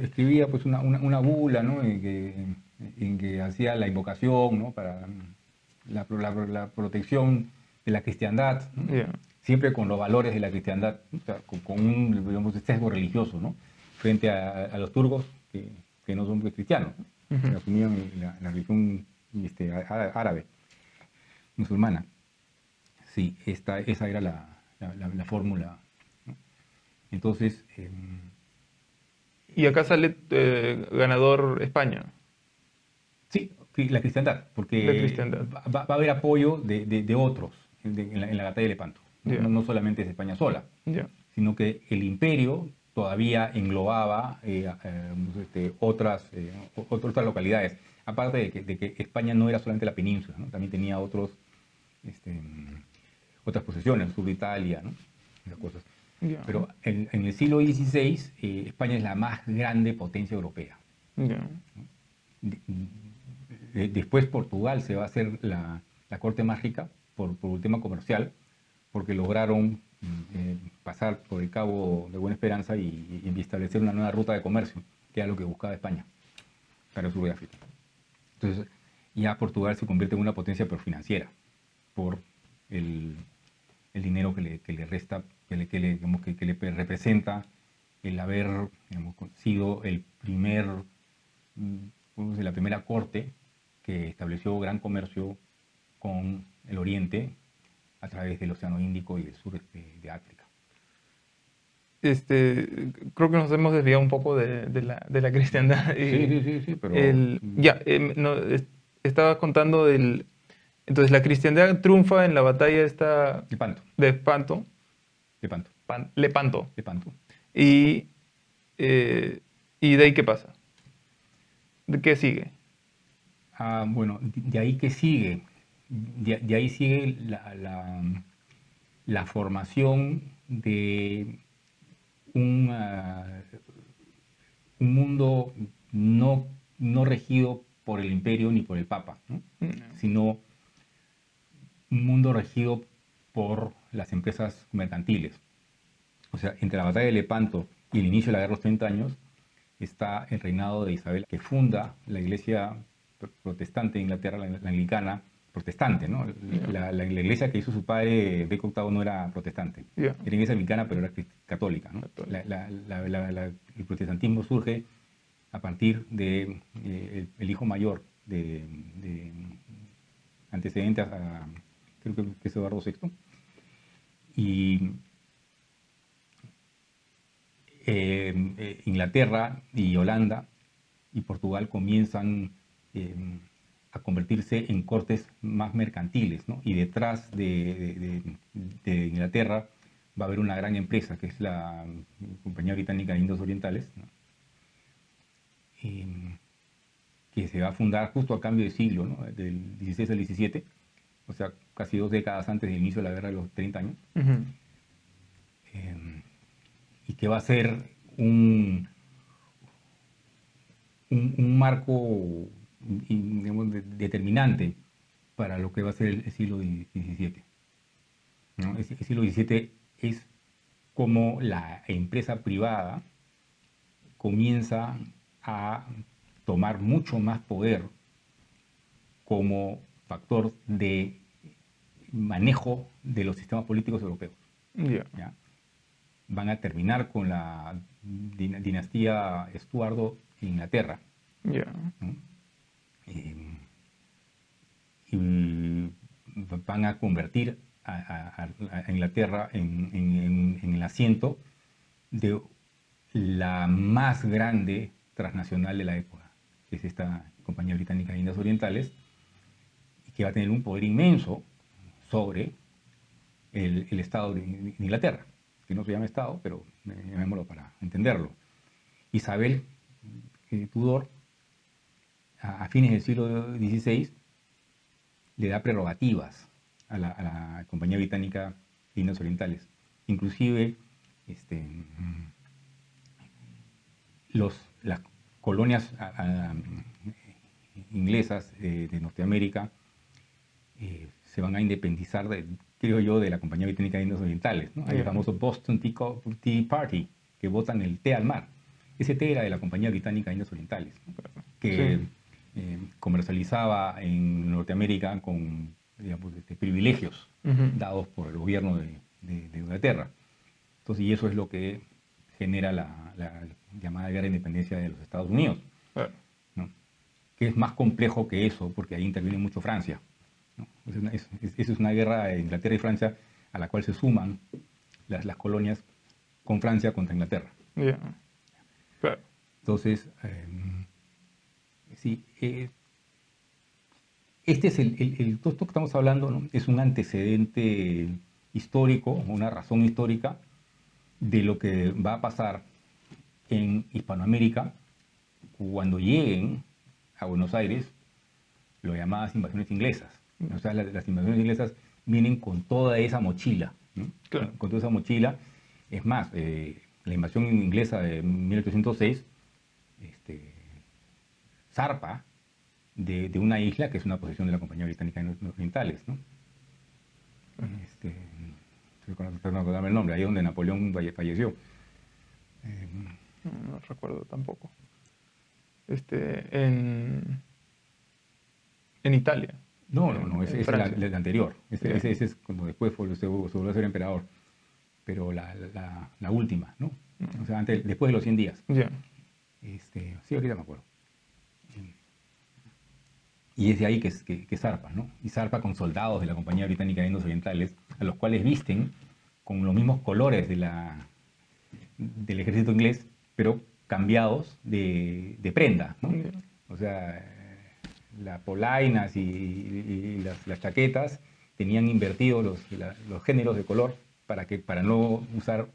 Escribía pues una bula, ¿no? en que hacía la invocación, ¿no? Para la protección de la cristiandad, ¿no? Yeah. Siempre con los valores de la cristiandad, o sea, con un, digamos, sesgo religioso, ¿no? Frente a los turcos que no son cristianos, ¿no? Que asumían la religión árabe, musulmana. Sí, esa era la fórmula, ¿no? Entonces... y acá sale ganador España. Sí, la cristiandad, porque la cristiandad. Va a haber apoyo de otros en la batalla de Lepanto. Yeah. No solamente es España sola, Yeah. sino que el imperio todavía englobaba otras localidades. Aparte de que España no era solamente la península, ¿no? También tenía otras posesiones, el sur de Italia, ¿no? Esas cosas. Yeah. Pero en el siglo XVI, España es la más grande potencia europea. Yeah. Después Portugal se va a hacer la corte más rica por el tema comercial, porque lograron pasar por el Cabo de Buena Esperanza y establecer una nueva ruta de comercio, que era lo que buscaba España para el sur de África. Entonces ya Portugal se convierte en una potencia pero financiera, por el dinero que le resta, que le representa el haber sido la primera corte que estableció gran comercio con el Oriente a través del Océano Índico y del sur de África. Creo que nos hemos desviado un poco de la cristiandad. Sí, pero... Estaba contando entonces la cristiandad triunfa en la batalla de Lepanto. Y de ahí, ¿qué pasa? ¿De qué sigue? Bueno, de ahí que sigue. De ahí sigue la formación de un mundo no regido por el imperio ni por el papa, ¿no? Sino un mundo regido por las empresas mercantiles. O sea, entre la batalla de Lepanto y el inicio de la Guerra de los 30 años está el reinado de Isabel, que funda la iglesia protestante de Inglaterra, la anglicana protestante, ¿no? La iglesia que hizo su padre, Beco VIII, no era protestante. Era iglesia anglicana, pero era católica, ¿no? El protestantismo surge a partir de el hijo mayor de antecedentes a, creo que es Eduardo VI. Y Inglaterra y Holanda y Portugal comienzan a convertirse en cortes más mercantiles, ¿no? Y detrás de Inglaterra va a haber una gran empresa que es la Compañía Británica de Indios Orientales, ¿no? Que se va a fundar justo a cambio de siglo, ¿no? Del 16 al 17, o sea, casi 2 décadas antes del inicio de la Guerra de los 30 años. Y que va a ser un marco, digamos, determinante para lo que va a ser el siglo XVII, ¿no? El siglo XVII es como la empresa privada comienza a tomar mucho más poder como factor de manejo de los sistemas políticos europeos. Yeah. ¿Ya? van a terminar con la dinastía Estuardo en Inglaterra. Ya. ¿No? Y van a convertir a Inglaterra en el asiento de la más grande transnacional de la época, que es esta Compañía Británica de Indias Orientales, y que va a tener un poder inmenso sobre el Estado de Inglaterra, que no se llama Estado, pero llamémoslo para entenderlo. Isabel Tudor, a fines del siglo XVI, le da prerrogativas a la Compañía Británica de Indias Orientales. Inclusive las colonias inglesas de Norteamérica se van a independizar, creo yo, de la Compañía Británica de Indias Orientales, ¿no? Hay el famoso Boston Tea Party, que botan el té al mar. Ese té era de la Compañía Británica de Indias Orientales, ¿no? Que comercializaba en Norteamérica con, digamos, privilegios dados por el gobierno de Inglaterra. Entonces, y eso es lo que genera la llamada guerra de independencia de los Estados Unidos, ¿no? Que es más complejo que eso, porque ahí interviene mucho Francia, ¿no? Es una guerra de Inglaterra y Francia a la cual se suman las colonias con Francia contra Inglaterra. Entonces, sí, este es todo esto que estamos hablando, ¿no? Es un antecedente histórico, una razón histórica de lo que va a pasar en Hispanoamérica cuando lleguen a Buenos Aires lo llamadas invasiones inglesas. O sea, las invasiones inglesas vienen con toda esa mochila, ¿no? Claro. Con toda esa mochila. Es más, la invasión inglesa de 1806 zarpa de una isla que es una posesión de la Compañía Británica de Indias Orientales, ¿no? Estoy no acordarme el nombre, ahí donde Napoleón falleció. No recuerdo tampoco. En Italia. No, ese es el anterior. Ese es cuando después se volvió a ser emperador. Pero la última, ¿no? O sea, después de los 100 días. Sí, ahorita me acuerdo. Y es de ahí que zarpa, ¿no? Y zarpa con soldados de la Compañía Británica de Indias Orientales, a los cuales visten con los mismos colores del ejército inglés, pero cambiados de prenda, ¿no? O sea, las polainas y las chaquetas tenían invertidos los géneros de color para no usar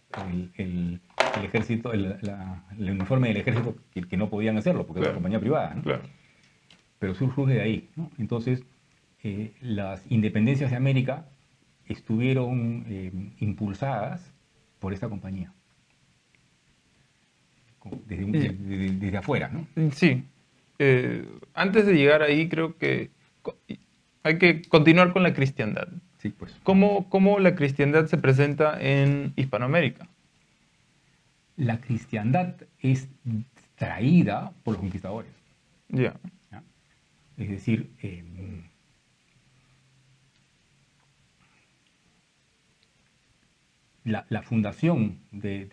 el ejército, el uniforme del ejército, que no podían hacerlo, porque era una compañía privada, ¿no? Claro. Pero surge de ahí, ¿no? Entonces, las independencias de América estuvieron impulsadas por esta compañía, desde afuera, ¿no? Sí. Antes de llegar ahí, creo que hay que continuar con la cristiandad. Sí, pues. ¿Cómo la cristiandad se presenta en Hispanoamérica? La cristiandad es traída por los conquistadores. ¿Ya? Es decir, la fundación del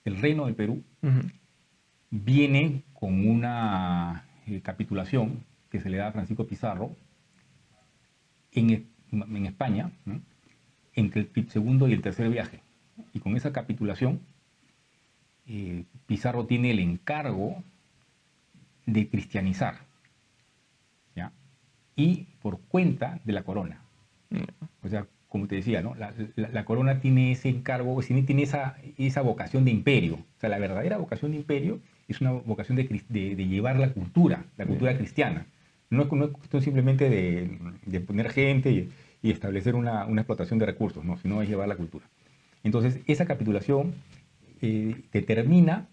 Reino del Perú viene con una capitulación que se le da a Francisco Pizarro en España, ¿no? Entre el segundo y el tercer viaje. Y con esa capitulación, Pizarro tiene el encargo de cristianizar, ¿ya? Y por cuenta de la corona. O sea, como te decía, ¿no? La corona tiene ese encargo, tiene esa vocación de imperio. O sea, la verdadera vocación de imperio es una vocación de llevar la cultura cristiana. No es cuestión simplemente de poner gente y establecer una explotación de recursos, no, sino es llevar la cultura. Entonces, esa capitulación determina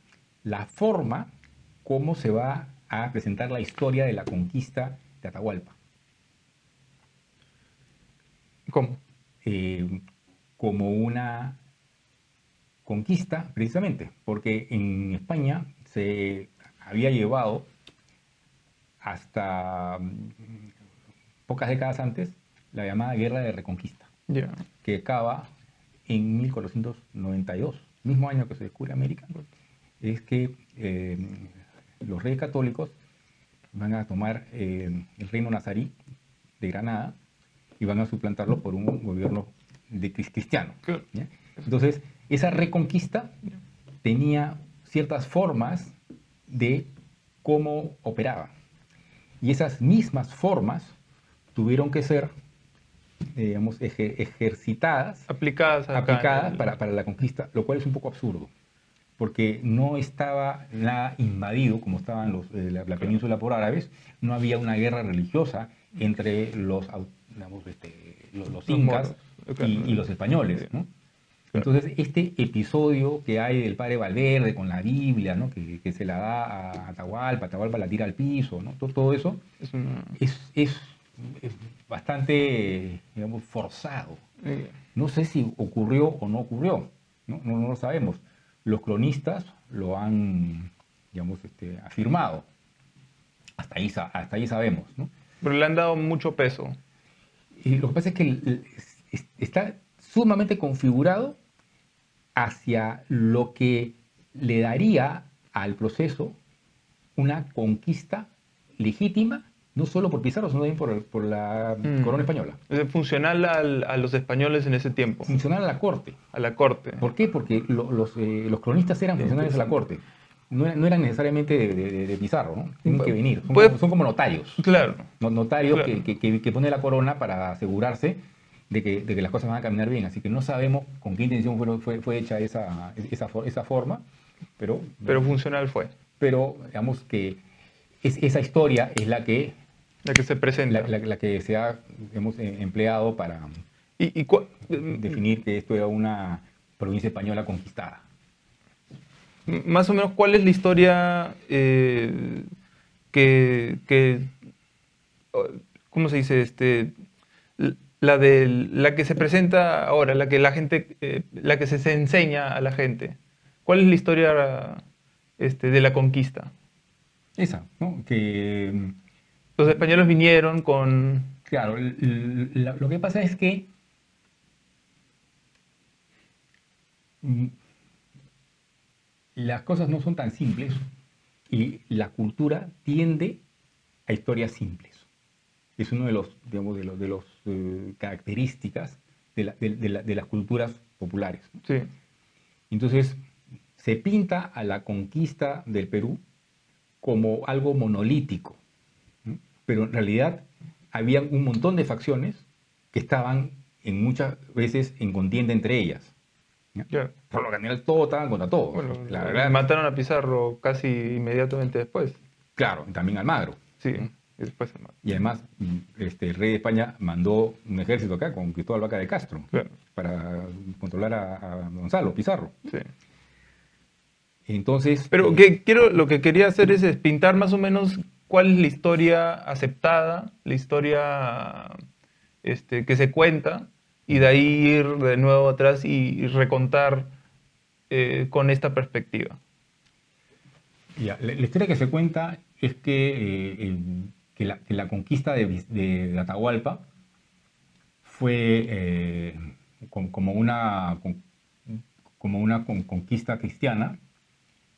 la forma cómo se va a presentar la historia de la conquista de Atahualpa. ¿Cómo? Como una conquista, precisamente, porque en España se había llevado hasta pocas décadas antes la llamada Guerra de Reconquista, que acaba en 1492, mismo año que se descubre América, es que los reyes católicos van a tomar el reino nazarí de Granada y van a suplantarlo por un gobierno cristiano. ¿Ya? Entonces, esa reconquista tenía ciertas formas de cómo operaba. Y esas mismas formas tuvieron que ser, digamos, ejercitadas, aplicadas para la conquista, lo cual es un poco absurdo, porque no estaba nada invadido, como estaban la península por árabes, no había una guerra religiosa entre los incas y los españoles, ¿no? Entonces, este episodio que hay del padre Valverde con la Biblia, ¿no? que se la da a Atahualpa la tira al piso, ¿no? Todo eso es bastante, digamos, forzado. No sé si ocurrió o no ocurrió, no lo sabemos. Los cronistas lo han, digamos, afirmado. Hasta ahí sabemos, ¿no? Pero le han dado mucho peso. Y lo que pasa es que está sumamente configurado hacia lo que le daría al proceso una conquista legítima, no solo por Pizarro, sino también por la corona española. Funcional a los españoles en ese tiempo. Funcional a la corte. A la corte. ¿Por qué? Porque los cronistas eran funcionarios de la corte. No eran necesariamente de Pizarro, ¿no? Tienen que venir. Son como notarios. Claro. Notarios claro. Que pone la corona para asegurarse de que las cosas van a caminar bien. Así que no sabemos con qué intención fue hecha esa forma, pero funcional fue. Pero digamos que esa historia es la que se presenta. La que se ha empleado para definir que esto era una provincia española conquistada. Más o menos, ¿cuál es la historia ¿cómo se dice? La que se presenta ahora, la que la gente, la que se enseña a la gente. ¿Cuál es la historia de la conquista? Esa, ¿no? Que los españoles vinieron con... Claro, lo que pasa es que las cosas no son tan simples y la cultura tiende a historias simples. Es uno de los, digamos, de los características de las culturas populares. Sí. Entonces, se pinta a la conquista del Perú como algo monolítico, ¿no? Pero en realidad había un montón de facciones que estaban muchas veces en contienda entre ellas. Yeah. Por lo general todos estaban contra todos. Bueno, la verdad, mataron a Pizarro casi inmediatamente después. Claro, también Almagro. Sí, y después Almagro. Y además el rey de España mandó un ejército acá con Cristóbal Vaca de Castro, claro, para controlar a Gonzalo Pizarro. Sí. Entonces... Pero lo que quería hacer es pintar más o menos cuál es la historia aceptada, la historia que se cuenta, y de ahí ir de nuevo atrás y recontar con esta perspectiva. Ya, la historia que se cuenta es que la conquista de Atahualpa fue como una conquista cristiana,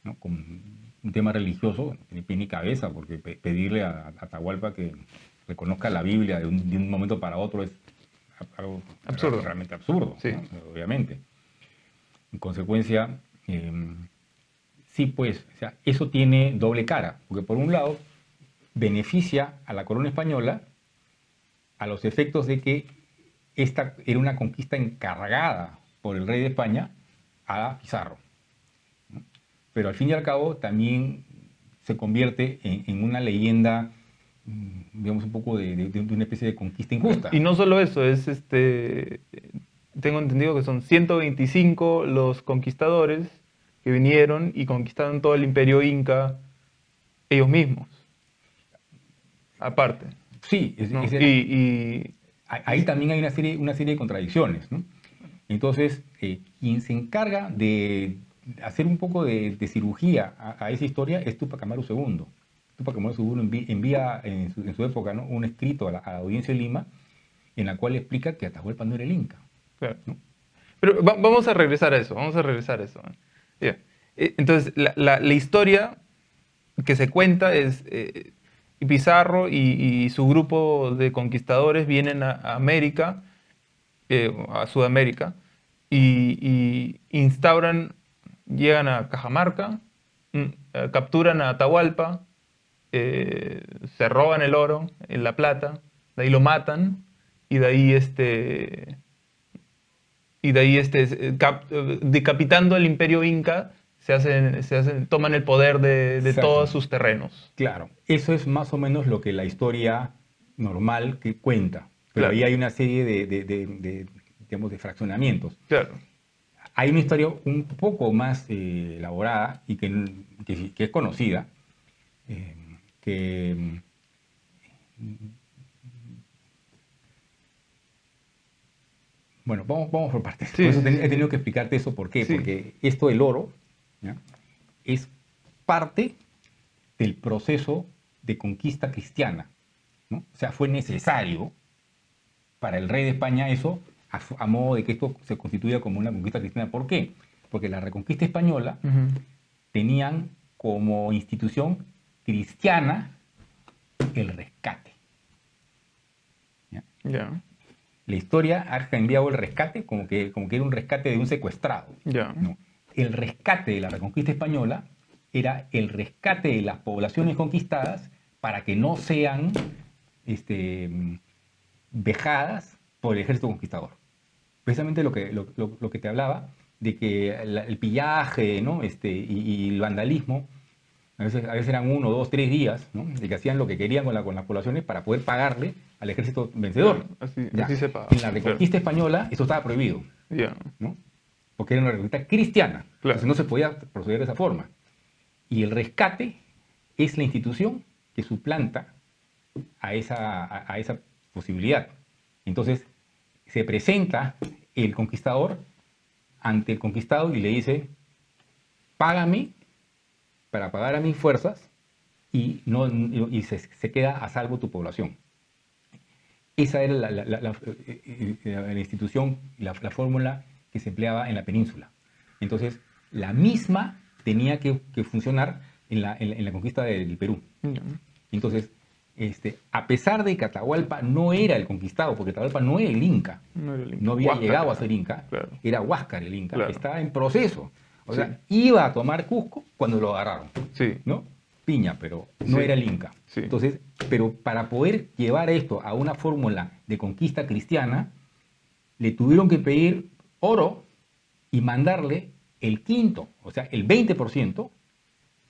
¿no? Con un tema religioso, ni pie ni cabeza, porque pedirle a Atahualpa que reconozca la Biblia de un momento para otro es algo absurdo. Realmente absurdo, sí, ¿no? Obviamente. En consecuencia, sí, pues, o sea, eso tiene doble cara, porque por un lado beneficia a la corona española a los efectos de que esta era una conquista encargada por el rey de España a Pizarro. Pero al fin y al cabo también se convierte en una leyenda, digamos, un poco de una especie de conquista injusta. Y no solo eso, tengo entendido que son 125 los conquistadores que vinieron y conquistaron todo el imperio inca ellos mismos, aparte. Sí, ¿no? Ahí también hay una serie de contradicciones, ¿no? Entonces, quien se encarga de hacer un poco de cirugía a esa historia es Túpac Amaru II. Túpac Amaru II envía en su época, ¿no?, un escrito a la audiencia de Lima en la cual explica que Atahualpa no era el Inca. Claro. ¿no? Pero vamos a regresar a eso, vamos a regresar a eso. Bien. Entonces, la historia que se cuenta es Pizarro y su grupo de conquistadores vienen a América, a Sudamérica, y instauran, llegan a Cajamarca, capturan a Atahualpa, se roban el oro, la plata, de ahí lo matan, y de ahí decapitando el imperio inca, toman el poder de todos Exacto. sus terrenos. Claro, eso es más o menos lo que la historia normal que cuenta, pero ahí Claro, hay una serie digamos, de fraccionamientos. claro. Hay una historia un poco más elaborada y que es conocida, eh, que, bueno, vamos por partes. Por Sí, eso sí, he sí, tenido sí. que explicarte eso. ¿Por qué? Sí, Porque esto del oro, ¿ya?, es parte del proceso de conquista cristiana, ¿no? O sea, fue necesario para el rey de España eso, a modo de que esto se constituya como una conquista cristiana. ¿Por qué? Porque la reconquista española ujú, tenían como institución cristiana el rescate, ¿ya? ya, La historia ha cambiado el rescate como que era un rescate de un secuestrado, ya, ¿no? El rescate de la reconquista española era el rescate de las poblaciones conquistadas para que no sean este, vejadas por el ejército conquistador. Precisamente lo que te hablaba, de que el pillaje, ¿no?, y el vandalismo, a veces eran 1, 2, 3 días, ¿no?, de que hacían lo que querían con las poblaciones para poder pagarle al ejército vencedor. claro. Así, Ya. así se En pagaba. la Claro, reconquista española eso estaba prohibido, ya, ¿no?, porque era una reconquista cristiana, entonces claro. no se podía proceder de esa forma. Y el rescate es la institución que suplanta a esa posibilidad. Entonces se presenta el conquistador ante el conquistado y le dice: págame para pagar a mis fuerzas y, no, y se queda a salvo tu población. Esa era la institución, la fórmula que se empleaba en la península. Entonces, la misma tenía que funcionar en la conquista del Perú. Ya. Entonces, a pesar de que Atahualpa no era el conquistado, porque Atahualpa no era el Inca, No era el no Inca. había Huáscar llegado a era. ser Inca, Claro, era Huáscar el Inca, claro. estaba en proceso. O Sí, sea, iba a tomar Cusco cuando lo agarraron, sí, ¿no? Piña, pero no sí, era el Inca. sí. Entonces, pero para poder llevar esto a una fórmula de conquista cristiana, le tuvieron que pedir oro y mandarle el quinto, o sea, el 20%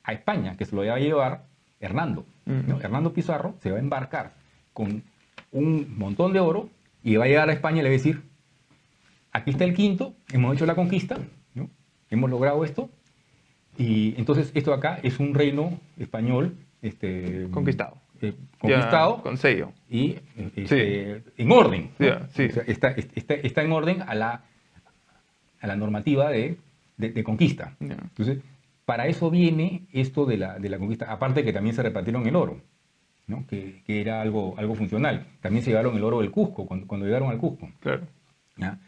a España, que se lo iba a llevar Hernando, ¿no? Mm, Hernando Pizarro se va a embarcar con un montón de oro y va a llegar a España y le va a decir: aquí está el quinto, hemos hecho la conquista, ¿no?, hemos logrado esto, y entonces esto de acá es un reino español conquistado. Ya, conquistado con sello. y Sí, en orden, ¿no? ya, sí. O sea, está en orden a la normativa de conquista. Ya. Entonces, para eso viene esto de la conquista, aparte que también se repartieron el oro, ¿no?, que era algo funcional. También se llevaron el oro del Cusco, cuando llegaron al Cusco, Claro. ¿ya?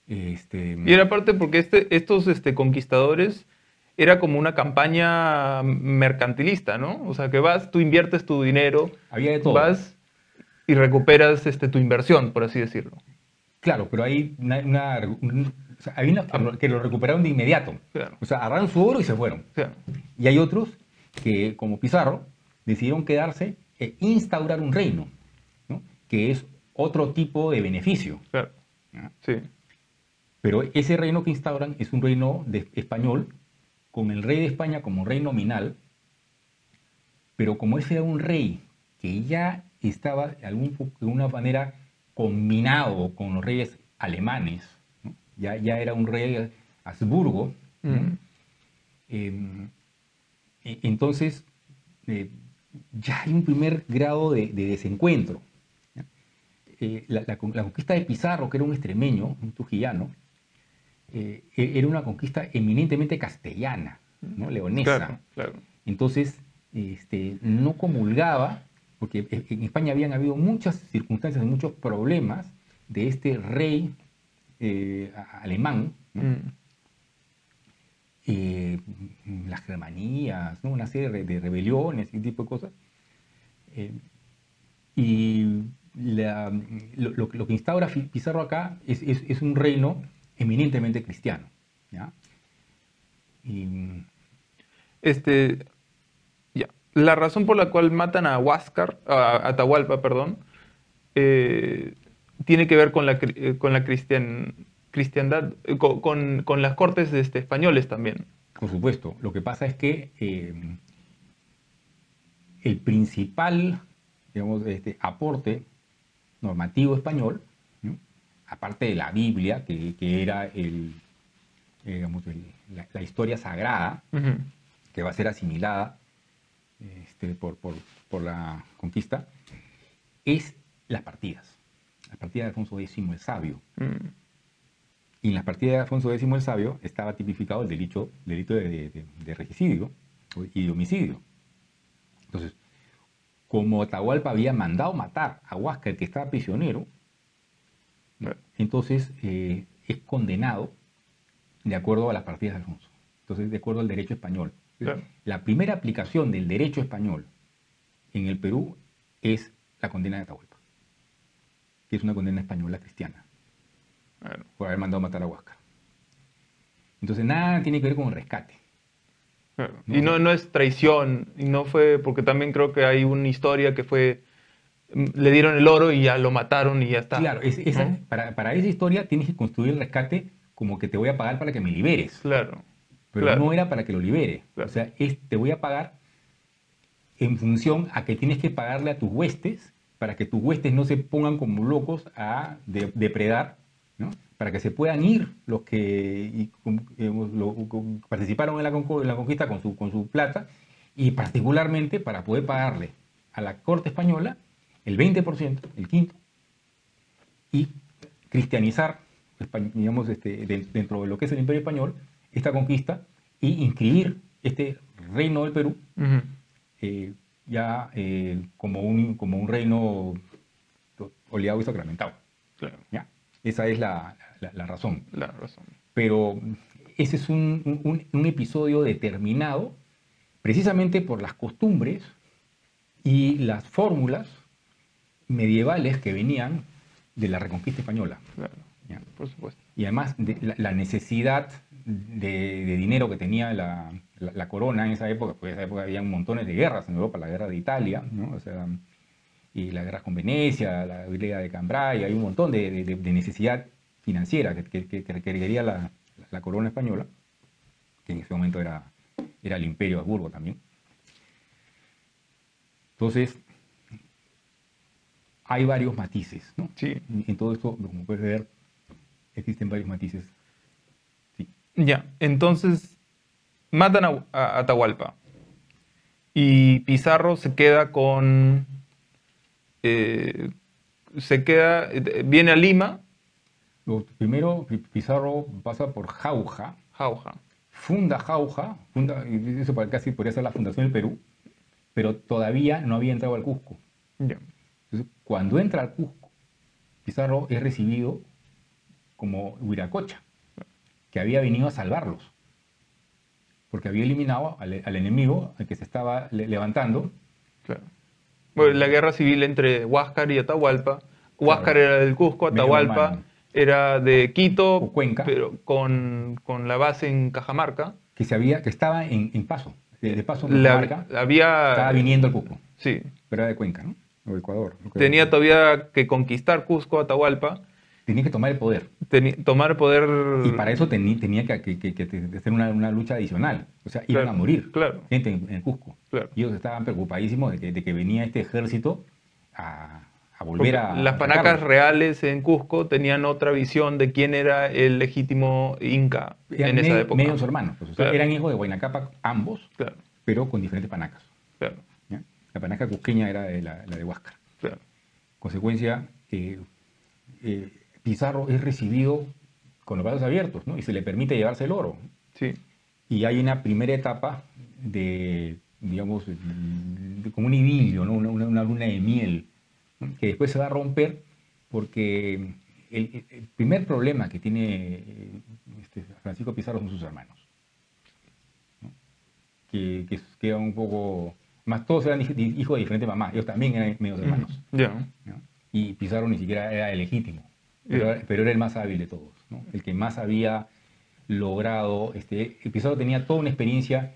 Y era parte porque estos conquistadores era como una campaña mercantilista, ¿no? O sea, que vas, tú inviertes tu dinero, Había de todo. vas y recuperas tu inversión, por así decirlo. Claro, pero hay o sea, hay unos Ah, que lo recuperaron de inmediato. claro, O sea, agarraron su oro y se fueron. claro, Y hay otros que, como Pizarro, decidieron quedarse e instaurar un reino, ¿no?, que es otro tipo de beneficio, claro. ¿ya? Sí, Pero ese reino que instauran es un reino español, con el rey de España como rey nominal, pero como ese era un rey que ya estaba de alguna manera combinado con los reyes alemanes, ¿no?, ya era un rey Habsburgo, ¿no?, mm, entonces ya hay un primer grado de desencuentro, ¿ya? La conquista de Pizarro, que era un extremeño, un trujillano, era una conquista eminentemente castellana, ¿no?, leonesa. claro, claro. Entonces, no comulgaba, porque en España habían habido muchas circunstancias, muchos problemas de este rey alemán, ¿no? Mm. Las germanías, ¿no? Una serie de rebeliones y ese tipo de cosas. Y lo que instaura Pizarro acá es un reino eminentemente cristiano, ¿ya? Y, Ya. La razón por la cual matan a a Atahualpa, perdón, tiene que ver con con la cristiandad, con las cortes españoles también. por supuesto, lo que pasa es que el principal, digamos, aporte normativo español, ¿no? Aparte de la Biblia, que era digamos, la historia sagrada, Ujú. que va a ser asimilada por la conquista, es las partidas de Alfonso X el Sabio. Mm. Y en las partidas de Alfonso X el Sabio estaba tipificado el delito de regicidio y de homicidio. Entonces, como Atahualpa había mandado matar a Huáscar, que estaba prisionero, entonces es condenado de acuerdo a las partidas de Alfonso. Entonces, de acuerdo al derecho español. Claro. La primera aplicación del derecho español en el Perú es la condena de Atahualpa, que es una condena española cristiana, Claro. por haber mandado matar a Huáscar. Entonces, nada tiene que ver con el rescate. Claro. No, Y no es traición, y no fue, porque también creo que hay una historia que fue, le dieron el oro y ya lo mataron y ya está. Claro, ¿No? para esa historia tienes que construir el rescate como que te voy a pagar para que me liberes. Claro, Pero claro, no era para que lo libere. claro. O sea, te voy a pagar en función a que tienes que pagarle a tus huestes para que tus huestes no se pongan como locos a depredar, ¿no? Para que se puedan ir los que participaron en la conquista con su plata, y particularmente para poder pagarle a la corte española el 20%, el quinto, y cristianizar, digamos, dentro de lo que es el Imperio Español, esta conquista, y inscribir este reino del Perú Ujú. como un reino oleado y sacramentado. Claro, ¿Ya? Esa es la razón. la razón. Pero ese es un episodio determinado precisamente por las costumbres y las fórmulas medievales que venían de la Reconquista Española. Claro, ¿Ya? por supuesto. Y además de la necesidad de dinero que tenía la corona en esa época, porque en esa época había montones de guerras en Europa, la guerra de Italia, ¿no? O sea, y la guerra con Venecia, la guerra de Cambrai, hay un montón de necesidad financiera que requeriría la corona española, que en ese momento era el Imperio de Habsburgo también. Entonces, hay varios matices, ¿no? Sí. En todo esto, como puedes ver, existen varios matices. Sí. Ya, entonces matan a Atahualpa y Pizarro se queda con... viene a Lima. Primero, Pizarro pasa por Jauja, Jauja. funda Jauja, y eso casi podría ser la fundación del Perú, pero todavía no había entrado al Cusco. Ya. Entonces, cuando entra al Cusco, Pizarro es recibido como Huiracocha, que había venido a salvarlos, porque había eliminado al enemigo al que se estaba levantando. Claro. Bueno, la guerra civil entre Huáscar y Atahualpa. Huáscar Claro. era del Cusco, Medio Atahualpa hermano. era de Quito, O Cuenca. pero con la base en Cajamarca. Que estaba en Paso, de Paso en Cajamarca, Había... estaba viniendo al Cusco, Sí. pero era de Cuenca, ¿no? O Ecuador. Tenía todavía que conquistar Cusco, Atahualpa. Tenía que tomar el poder. Tomar poder... Y para eso tenía que hacer una lucha adicional. O sea, iban Claro, a morir claro. gente en el Cusco. Claro. Y ellos estaban preocupadísimos de que venía este ejército a volver Porque a las panacas atacarlos. reales en Cusco tenían otra visión de quién era el legítimo inca en esa época. Medios hermanos. Pues, o sea, Claro. eran hijos de Huayna Cápac ambos, Claro, pero con diferentes panacas. claro, ¿Ya? La panaca cusqueña era la de Huáscar. claro. Consecuencia, Pizarro es recibido con los brazos abiertos, ¿no? Y se le permite llevarse el oro. Sí, Y hay una primera etapa digamos, como un idilio, ¿no? Una luna de miel, ¿no? Que después se va a romper porque el primer problema que tiene Francisco Pizarro son sus hermanos, ¿no? Que eran un poco... Más todos eran hijos de diferentes mamás, ellos también eran medios hermanos. Yeah. ¿No? Y Pizarro ni siquiera era el legítimo, Yeah. pero era el más hábil de todos, ¿no? El que más había logrado... Pizarro tenía toda una experiencia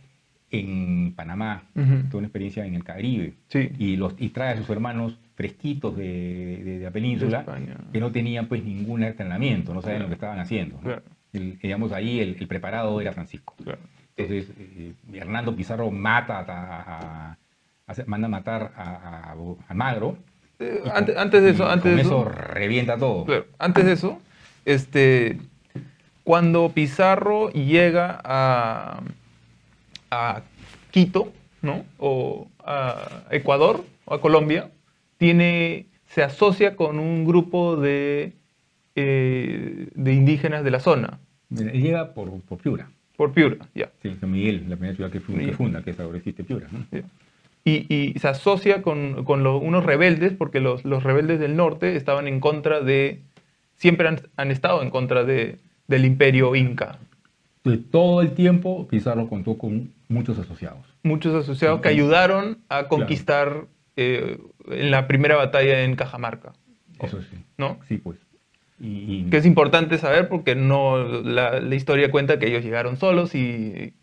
en Panamá, toda una experiencia en el Caribe, Sí. y trae a sus hermanos fresquitos de la península, que no tenían pues ningún entrenamiento, no sabían lo que estaban haciendo, ¿no? Digamos, ahí el preparado era Francisco. Entonces, Hernando Pizarro manda a matar a Almagro. Antes de eso, con eso revienta todo. Claro, antes de eso, cuando Pizarro llega a Quito, ¿no? O a Ecuador o a Colombia, se asocia con un grupo de indígenas de la zona. Llega por Piura. Por Piura, ya. Sí, San Miguel, la primera ciudad que funda, que es ahora existe Piura, ¿no? Yeah. Y se asocia con unos rebeldes, porque los rebeldes del norte estaban en contra siempre han estado en contra del imperio inca. Entonces, todo el tiempo Pizarro contó con muchos asociados. Muchos asociados que ayudaron a conquistar en la primera batalla en Cajamarca. Eso sí. ¿No? Sí, pues. Que es importante saber porque la historia cuenta que ellos llegaron solos y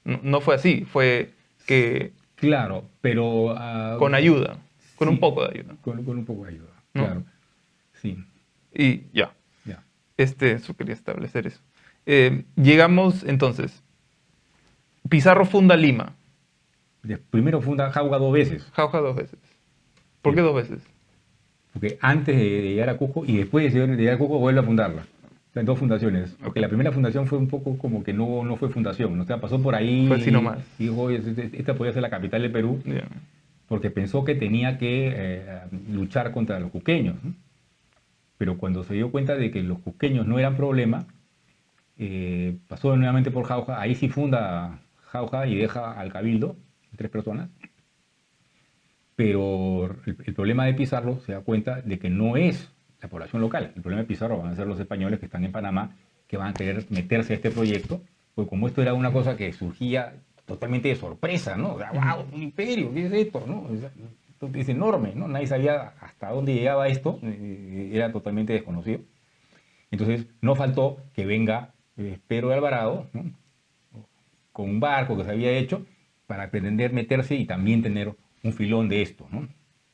no fue así. Fue que... Claro, pero... con ayuda. Con sí, un poco de ayuda. Con un poco de ayuda, ¿no? Claro. Sí. Y ya. Eso quería establecer eso. Llegamos entonces. Pizarro funda Lima. Primero funda Jauja 2 veces. Jauja 2 veces. ¿Por qué 2 veces? Porque antes de llegar a Cusco y después de llegar a Cusco vuelve a fundarla. O sea, en 2 fundaciones. Porque la primera fundación fue un poco como que no fue fundación. O sea, pasó por ahí. Fue así nomás. Y dijo, oye, esta podía ser la capital del Perú. Yeah. Porque pensó que tenía que luchar contra los cusqueños, ¿no? Pero cuando se dio cuenta de que los cusqueños no eran problema, pasó nuevamente por Jauja. Ahí sí funda Jauja y deja al cabildo, 3 personas. Pero el problema de Pizarro se da cuenta de que no es la población local. El problema de Pizarro van a ser los españoles que están en Panamá, que van a querer meterse a este proyecto, porque como esto era una cosa que surgía totalmente de sorpresa, ¿no? O sea, ¡wow! Un imperio, ¿qué es esto? ¿No? Esto es enorme, ¿no? Nadie sabía hasta dónde llegaba esto, era totalmente desconocido. Entonces, no faltó que venga Pedro de Alvarado, ¿no? Con un barco que se había hecho para pretender meterse y también tener un filón de esto, ¿no?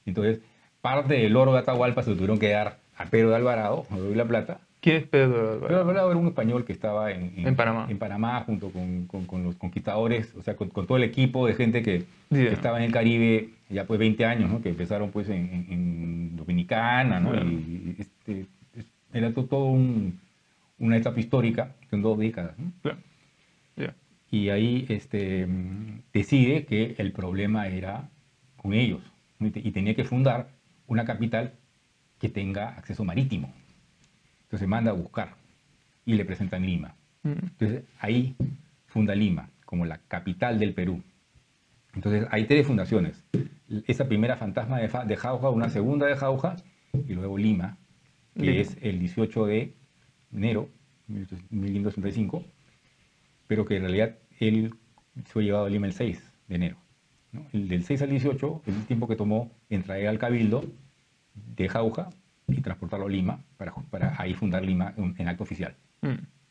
Entonces, parte del oro de Atahualpa se lo tuvieron que dar a Pedro de Alvarado, a de la Plata. ¿Quién es Pedro de Alvarado? Pedro de Alvarado era un español que estaba en Panamá. En Panamá junto con los conquistadores, o sea, con todo el equipo de gente que estaba en el Caribe ya pues 20 años, ¿no? Que empezaron pues en Dominicana, ¿no? Y era todo una etapa histórica, en 2 décadas, ¿no? Y ahí decide que el problema era con ellos, ¿no? Y tenía que fundar una capital que tenga acceso marítimo. Entonces manda a buscar y le presentan Lima. Entonces ahí funda Lima como la capital del Perú. Entonces hay 3 fundaciones. Esa primera fantasma de Jauja, una segunda de Jauja y luego Lima, que es el 18 de enero de 1565, pero que en realidad él fue llevado a Lima el 6 de enero. ¿No? El del 6 al 18 es el tiempo que tomó en traer al cabildo de Jauja y transportarlo a Lima para ahí fundar Lima en acto oficial.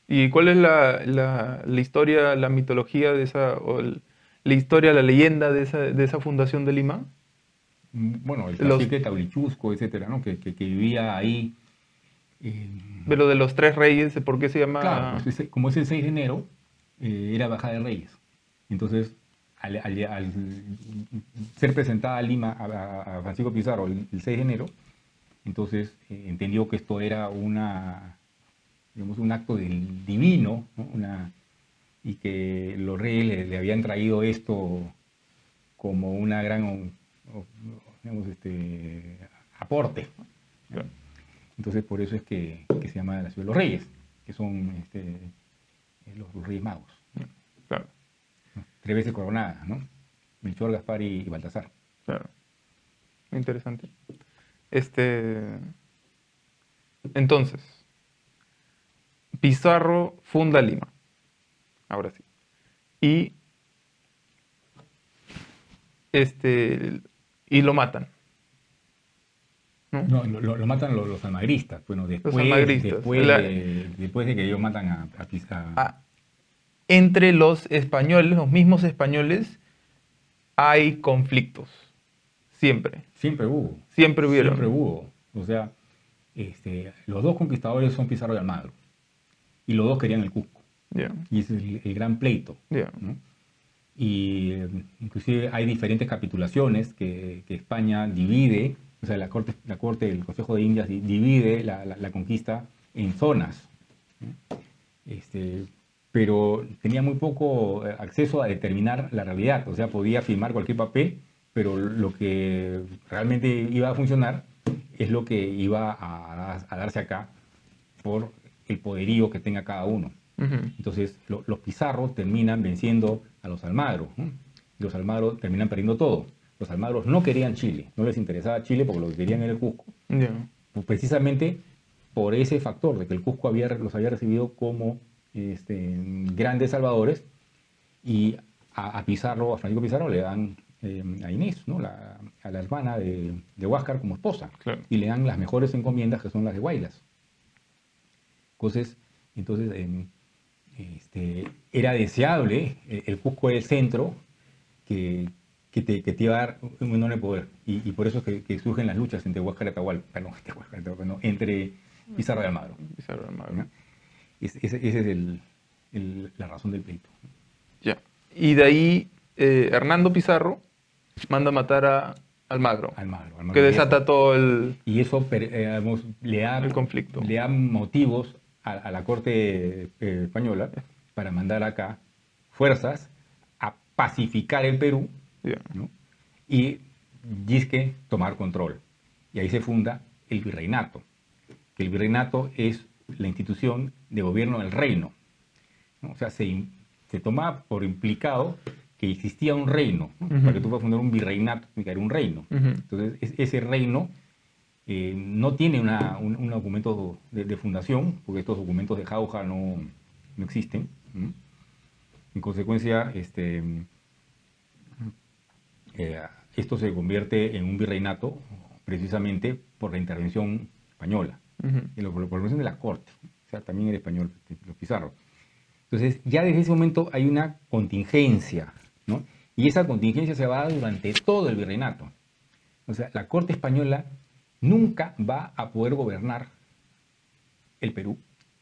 ¿Y cuál es la historia, la mitología de esa, la historia, la leyenda de esa fundación de Lima? Bueno, el cacique Taurichusco, etcétera, ¿no? que vivía ahí. De lo de los 3 reyes, ¿por qué se llama? Claro, pues como es el 6 de enero, era Bajada de Reyes. Entonces, al ser presentada a Lima, a Francisco Pizarro, el 6 de enero, entonces entendió que esto era un acto del divino, ¿no? Y que los reyes le habían traído esto como una gran, digamos, aporte, ¿no? Entonces por eso es que se llama la ciudad de los reyes, que son los reyes magos. Claro. 3 veces coronadas, ¿no? Melchor, Gaspar y Baltasar. Claro. Interesante. Entonces, Pizarro funda Lima, ahora sí. Y, y lo matan, ¿no? No, lo matan los almagristas. Bueno, Los almagristas. después de que ellos matan a Ah, entre los españoles, los mismos españoles, hay conflictos. Siempre. Siempre hubo. Siempre hubieron. Siempre hubo. O sea, los dos conquistadores son Pizarro y Almagro. Y los dos querían el Cusco. Yeah. Y ese es el gran pleito. Yeah. ¿no? Y inclusive hay diferentes capitulaciones que España divide, o sea, la corte del Consejo de Indias divide la conquista en zonas. ¿no? Pero tenía muy poco acceso a determinar la realidad, o sea, podía firmar cualquier papel, pero lo que realmente iba a funcionar es lo que iba a darse acá por el poderío que tenga cada uno. Entonces, los Pizarros terminan venciendo a los Almagro. ¿no? Los Almagro terminan perdiendo todo. Los Almagros no querían Chile, no les interesaba Chile porque lo que querían era el Cusco. Yeah. Pues precisamente por ese factor de que el Cusco los había recibido como grandes salvadores, y a Pizarro, a Francisco Pizarro, le dan a Inés, ¿no? a la hermana de Huáscar, como esposa. Claro. Y le dan las mejores encomiendas, que son las de Huaylas. Entonces era deseable, el Cusco era el centro que te iba a dar un enorme poder. Y por eso es que surgen las luchas entre Huáscar y Atahualpa, entre Pizarro y Almagro. Pizarro y Almagro. ¿no? Esa es la razón del pleito. Ya. Y de ahí Hernando Pizarro manda a matar a Almagro, Almagro que desata todo el... Y eso el conflicto. Le da motivos a la corte española para mandar acá fuerzas a pacificar el Perú, Yeah. ¿no? Y disque tomar control. Y ahí se funda el virreinato, que el virreinato es la institución de gobierno del reino. ¿no? O sea, se toma por implicado que existía un reino. ¿no? Para que tú puedas fundar un virreinato, tiene que haber un reino. Entonces, ese reino no tiene un documento de fundación, porque estos documentos de Jauja no existen. ¿no? En consecuencia, esto se convierte en un virreinato precisamente por la intervención española, por la intervención de la corte, o sea, también el español, los Pizarro. Entonces, ya desde ese momento hay una contingencia, ¿no? Y esa contingencia se va a dar durante todo el virreinato. O sea, la corte española nunca va a poder gobernar el Perú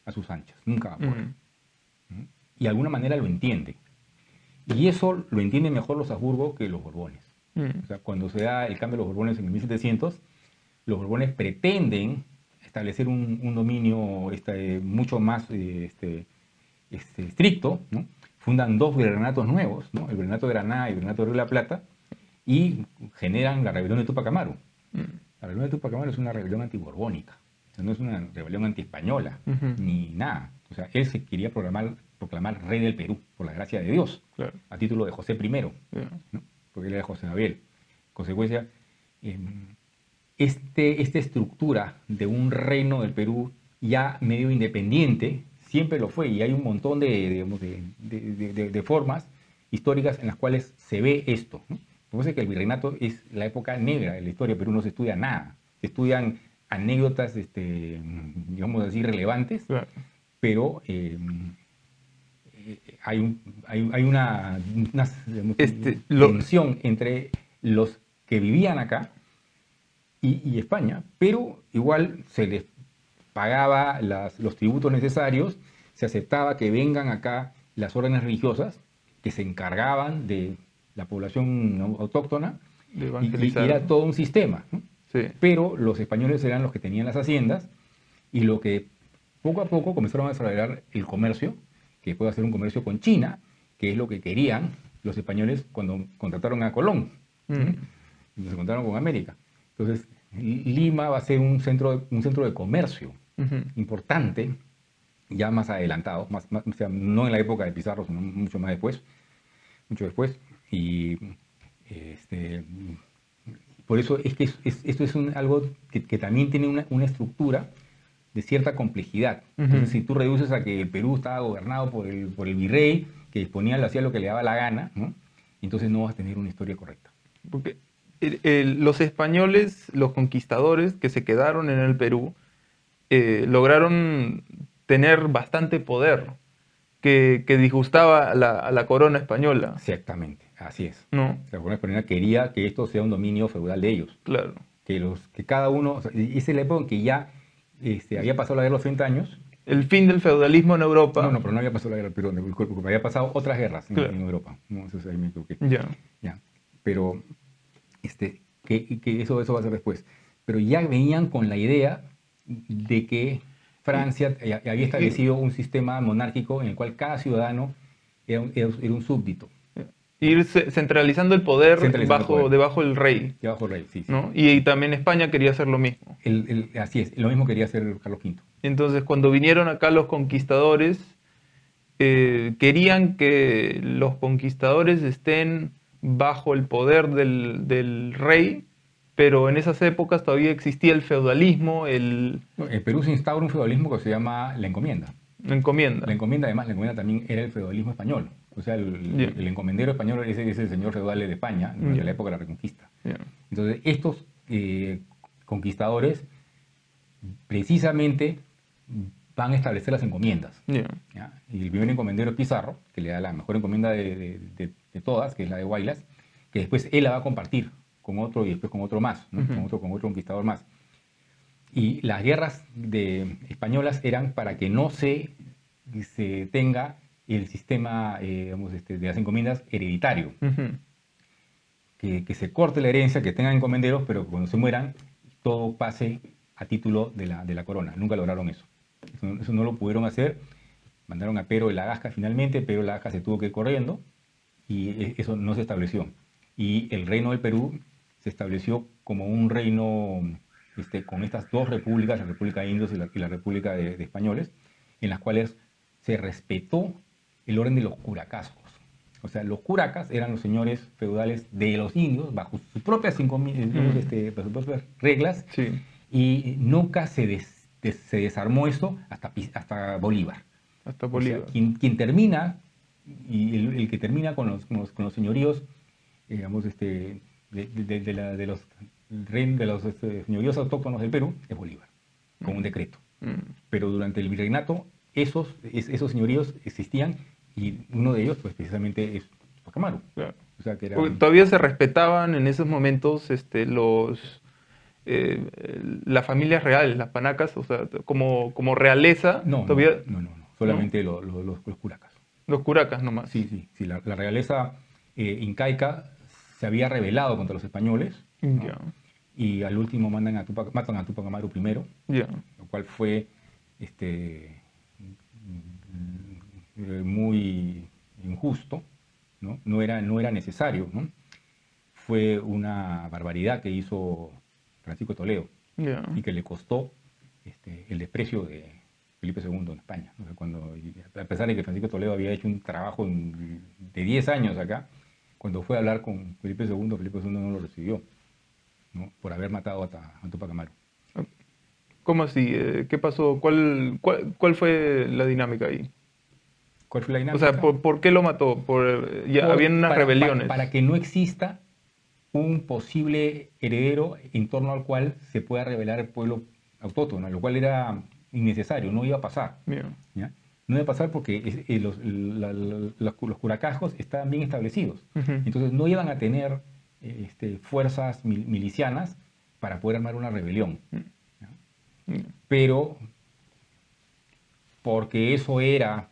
a sus anchas, nunca va a poder. Y de alguna manera lo entiende. Y eso lo entienden mejor los Habsburgo que los Borbones. O sea, cuando se da el cambio de los Borbones en 1700, los Borbones pretenden establecer un dominio mucho más estricto, ¿no? Fundan dos virreinatos nuevos, ¿no? El virreinato de Granada y el virreinato de Río de la Plata, y generan la rebelión de Tupac Amaru. La rebelión de Tupac Amaru es una rebelión antiborbónica, o sea, no es una rebelión antiespañola, ni nada. O sea, él se quería proclamar rey del Perú, por la gracia de Dios, Claro. a título de José I, ¿no? Porque él era José Gabriel. En consecuencia, esta estructura de un reino del Perú ya medio independiente, siempre lo fue, y hay un montón de formas históricas en las cuales se ve esto. ¿no? Por eso es que el virreinato es la época negra de la historia, pero no se estudia nada. Se estudian anécdotas, digamos así, relevantes, Claro. pero hay una tensión entre los que vivían acá y España, pero igual se les pagaba los tributos necesarios, se aceptaba que vengan acá las órdenes religiosas que se encargaban de la población autóctona, De y evangelizar. era todo un sistema. ¿no? Sí. Pero los españoles eran los que tenían las haciendas, y lo que poco a poco comenzaron a desarrollar el comercio, que puede hacer un comercio con China, que es lo que querían los españoles cuando contrataron a Colón, y se encontraron con América. Entonces, Lima va a ser un centro de comercio importante, ya más adelantado, o sea, no en la época de Pizarro, sino mucho después. Y por eso es que esto es algo que también tiene una estructura de cierta complejidad. Entonces, si tú reduces a que el Perú estaba gobernado por el virrey, que disponía, lo hacía lo que le daba la gana, ¿no? Entonces no vas a tener una historia correcta. Porque los españoles, los conquistadores que se quedaron en el Perú, lograron tener bastante poder que disgustaba a la corona española. Exactamente, así es. ¿No? La corona española quería que esto sea un dominio feudal de ellos. Claro. Que cada uno, o sea, esa es la época en que ya había pasado la guerra de los 30 años. El fin del feudalismo en Europa. No, pero no había pasado la guerra del Perú, porque había pasado otras guerras claro. en Europa. No, entonces ahí me equivoqué. Ya. Pero que eso va a ser después. Pero ya venían con la idea de que Francia había establecido un sistema monárquico en el cual cada ciudadano era un súbdito. Ir centralizando el poder, debajo del rey. Debajo del rey, sí. ¿No? Y también España quería hacer lo mismo. Así es, lo mismo quería hacer Carlos V. Entonces, cuando vinieron acá los conquistadores, querían que los conquistadores estén bajo el poder del rey, pero en esas épocas todavía existía el feudalismo, En Perú se instaura un feudalismo que se llama la encomienda. La encomienda. La encomienda, además, la encomienda también era el feudalismo español. O sea, el encomendero español es el señor feudal de España durante la época de la Reconquista. Entonces, estos conquistadores precisamente van a establecer las encomiendas. Y el primer encomendero es Pizarro, que le da la mejor encomienda de todas, que es la de Huaylas, que después él la va a compartir con otro y después con otro más, ¿no? con otro conquistador más. Y las guerras españolas eran para que no se tenga el sistema de las encomiendas hereditario. Que se corte la herencia, que tengan encomenderos, pero cuando se mueran, todo pase a título de la corona. Nunca lograron eso. Eso no lo pudieron hacer. Mandaron a Pero de la Gasca finalmente. Pero de la Gasca se tuvo que ir corriendo y eso no se estableció. Y el reino del Perú se estableció como un reino con estas dos repúblicas, la República de Indios y la República de Españoles, en las cuales se respetó el orden de los curacazgos. O sea, los curacas eran los señores feudales de los indios bajo sus propias, sus propias reglas, y nunca se desarmó esto hasta Bolívar. Hasta Bolívar. O sea, quien termina, y el que termina con los señoríos, digamos, de los señoríos autóctonos del Perú, es Bolívar, con un decreto. Pero durante el virreinato, esos señoríos existían, y uno de ellos, pues precisamente es Tupac Amaru. Claro. O sea, que era... Todavía se respetaban en esos momentos las familias reales, las panacas, o sea, como realeza. No, todavía... no, solamente los curacas. Los curacas nomás. Sí, la realeza incaica se había rebelado contra los españoles, ¿no? Y al último matan a Tupac Amaru primero, lo cual fue muy injusto, ¿no? No era necesario, ¿no? Fue una barbaridad que hizo Francisco Toledo y que le costó el desprecio de Felipe II en España. O sea, a pesar de que Francisco Toledo había hecho un trabajo de 10 años acá, cuando fue a hablar con Felipe II no lo recibió, ¿no? Por haber matado a Tupac Amaru. ¿Cómo así? ¿Qué pasó? ¿Cuál fue la dinámica ahí? ¿Cuál fue la dinámica? O sea, ¿por qué lo mató? Habían unas rebeliones. Para que no exista un posible heredero en torno al cual se pueda rebelar el pueblo autóctono, lo cual era innecesario, no iba a pasar. ¿Ya? No iba a pasar porque los curacajos estaban bien establecidos. Entonces no iban a tener fuerzas milicianas para poder armar una rebelión. Pero porque eso era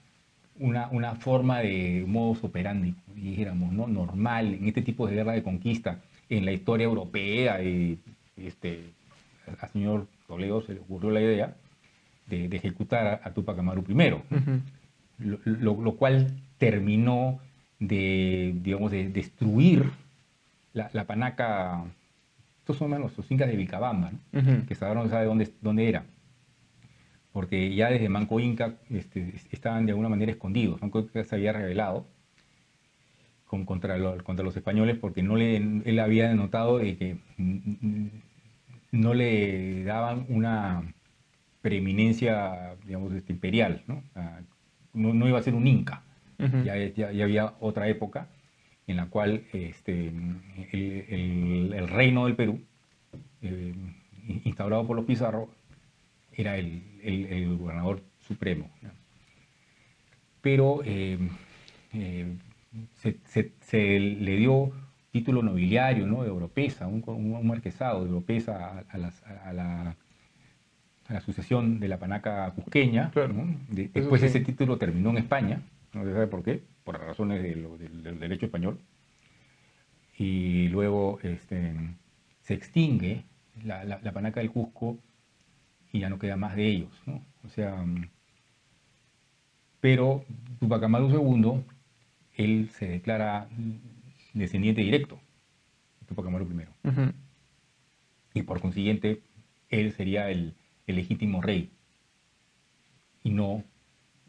una forma de modus operandi, dijéramos, ¿no? Normal en este tipo de guerra de conquista en la historia europea. Al señor Toledo se le ocurrió la idea de ejecutar a Tupac Amaru primero, lo cual terminó de destruir la panaca. Estos son los incas de Vilcabamba, ¿no? Que ahora no sabe dónde era, porque ya desde Manco Inca estaban de alguna manera escondidos. Manco Inca se había rebelado contra los españoles porque él había notado de que no le daban una preeminencia, digamos, imperial, ¿no? No iba a ser un inca. Ya había otra época en la cual el reino del Perú, instaurado por los Pizarro, era el gobernador supremo, ¿no? Pero se le dio título nobiliario, ¿no? De Oropesa, un marquesado de Oropesa a la sucesión de la panaca cusqueña, claro. ¿no? Después ese título terminó en España, no se sabe por qué, por razones del derecho español, y luego se extingue la panaca del Cusco y ya no queda más de ellos, ¿no? O sea, pero Tupac Amaru II, él se declara descendiente directo de Tupac Amaru I, y por consiguiente él sería el legítimo rey y no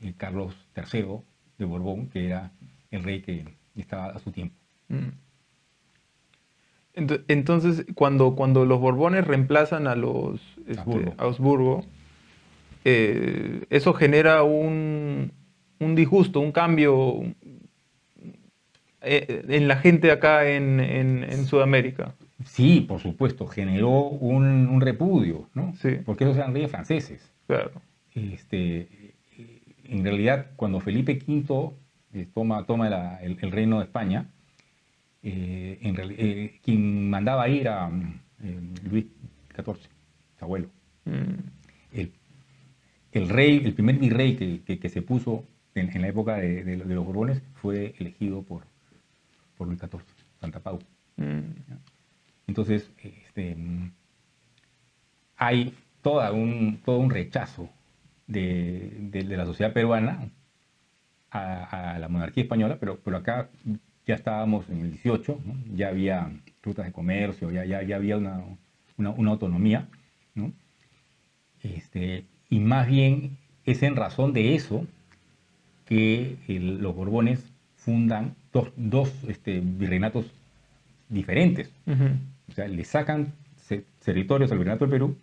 el Carlos III de Borbón, que era el rey que estaba a su tiempo. Entonces, cuando los Borbones reemplazan a los Habsburgo, eso genera un disgusto, un cambio en la gente acá en Sudamérica. Sí, por supuesto, generó un repudio, ¿no? Sí. Porque esos eran reyes franceses. Claro. En realidad, cuando Felipe V toma el reino de España, quien mandaba ir a Luis XIV, su abuelo. El primer virrey que se puso en la época de los Borbones fue elegido por Luis XIV, Santa Pau. Entonces, hay todo un rechazo de la sociedad peruana a la monarquía española, pero acá ya estábamos en el 18, ¿no? Ya había rutas de comercio, ya había una autonomía, ¿no? Y más bien es en razón de eso que los Borbones fundan dos virreinatos diferentes. O sea, le sacan territorios al Virreinato del Perú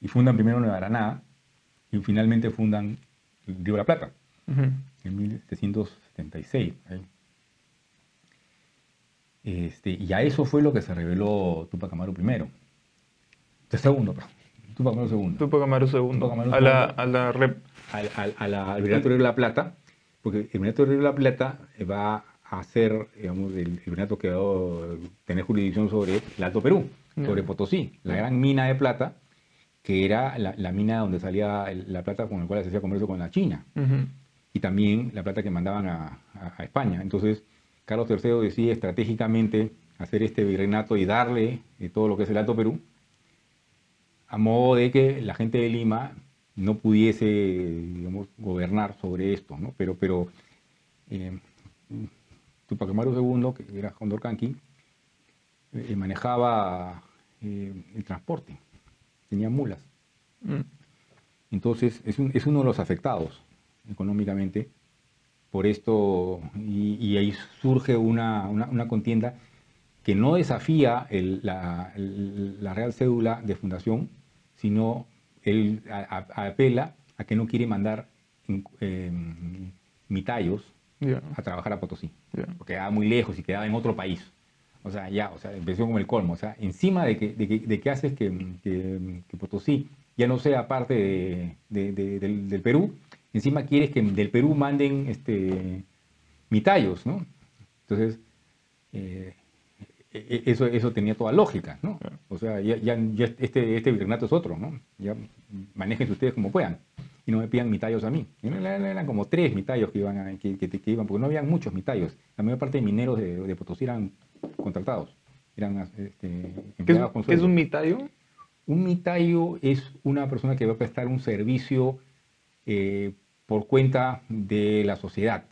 y fundan primero Nueva Granada y finalmente fundan el Río de la Plata en 1776. Y a eso fue lo que se reveló Tupac Amaru I. Tupac Amaru II. Tupac Amaru II. Al Virreinato del Río de la Plata, porque el Virreinato del Río de la Plata va a ser, digamos, el virreinato que va a tener jurisdicción sobre el Alto Perú, sobre Potosí, la gran mina de plata, que era la mina donde salía la plata con la cual se hacía comercio con la China, y también la plata que mandaban a España. Entonces, Carlos III decide estratégicamente hacer este virreinato y darle todo lo que es el Alto Perú, a modo de que la gente de Lima no pudiese, digamos, gobernar sobre esto, ¿no? Pero Tupac Amaru II, que era Condorcanqui, manejaba el transporte, tenía mulas. Entonces es uno de los afectados económicamente por esto, y ahí surge una contienda que no desafía la Real Cédula de fundación, sino él apela a que no quiere mandar mitayos a trabajar a Potosí, porque quedaba muy lejos y quedaba en otro país. O sea, empezó como el colmo. O sea, encima de que haces que Potosí ya no sea parte del Perú, encima quieres que del Perú manden mitayos, ¿no? Entonces, eso tenía toda lógica, ¿no? O sea, ya este virreinato es otro, ¿no? Ya manéjense ustedes como puedan y no me pidan mitayos a mí. Eran como 3 mitayos que iban, porque no habían muchos mitayos. La mayor parte de mineros de Potosí eran contratados, eran empleados con sueldo. ¿Qué es un mitayo? Un mitayo es una persona que va a prestar un servicio por cuenta de la sociedad.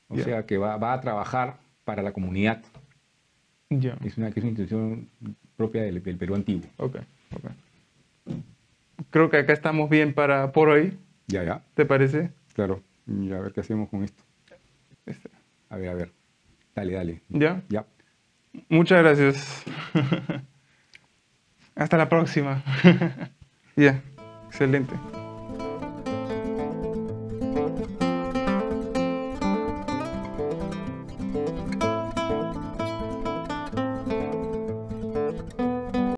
O sea, que va a trabajar para la comunidad. Es una institución propia del Perú antiguo. Okay. Creo que acá estamos bien por hoy. Ya. ¿Te parece? Claro. Y a ver qué hacemos con esto. A ver. Dale. ¿Ya? Ya. Muchas gracias. Hasta la próxima. Ya, excelente.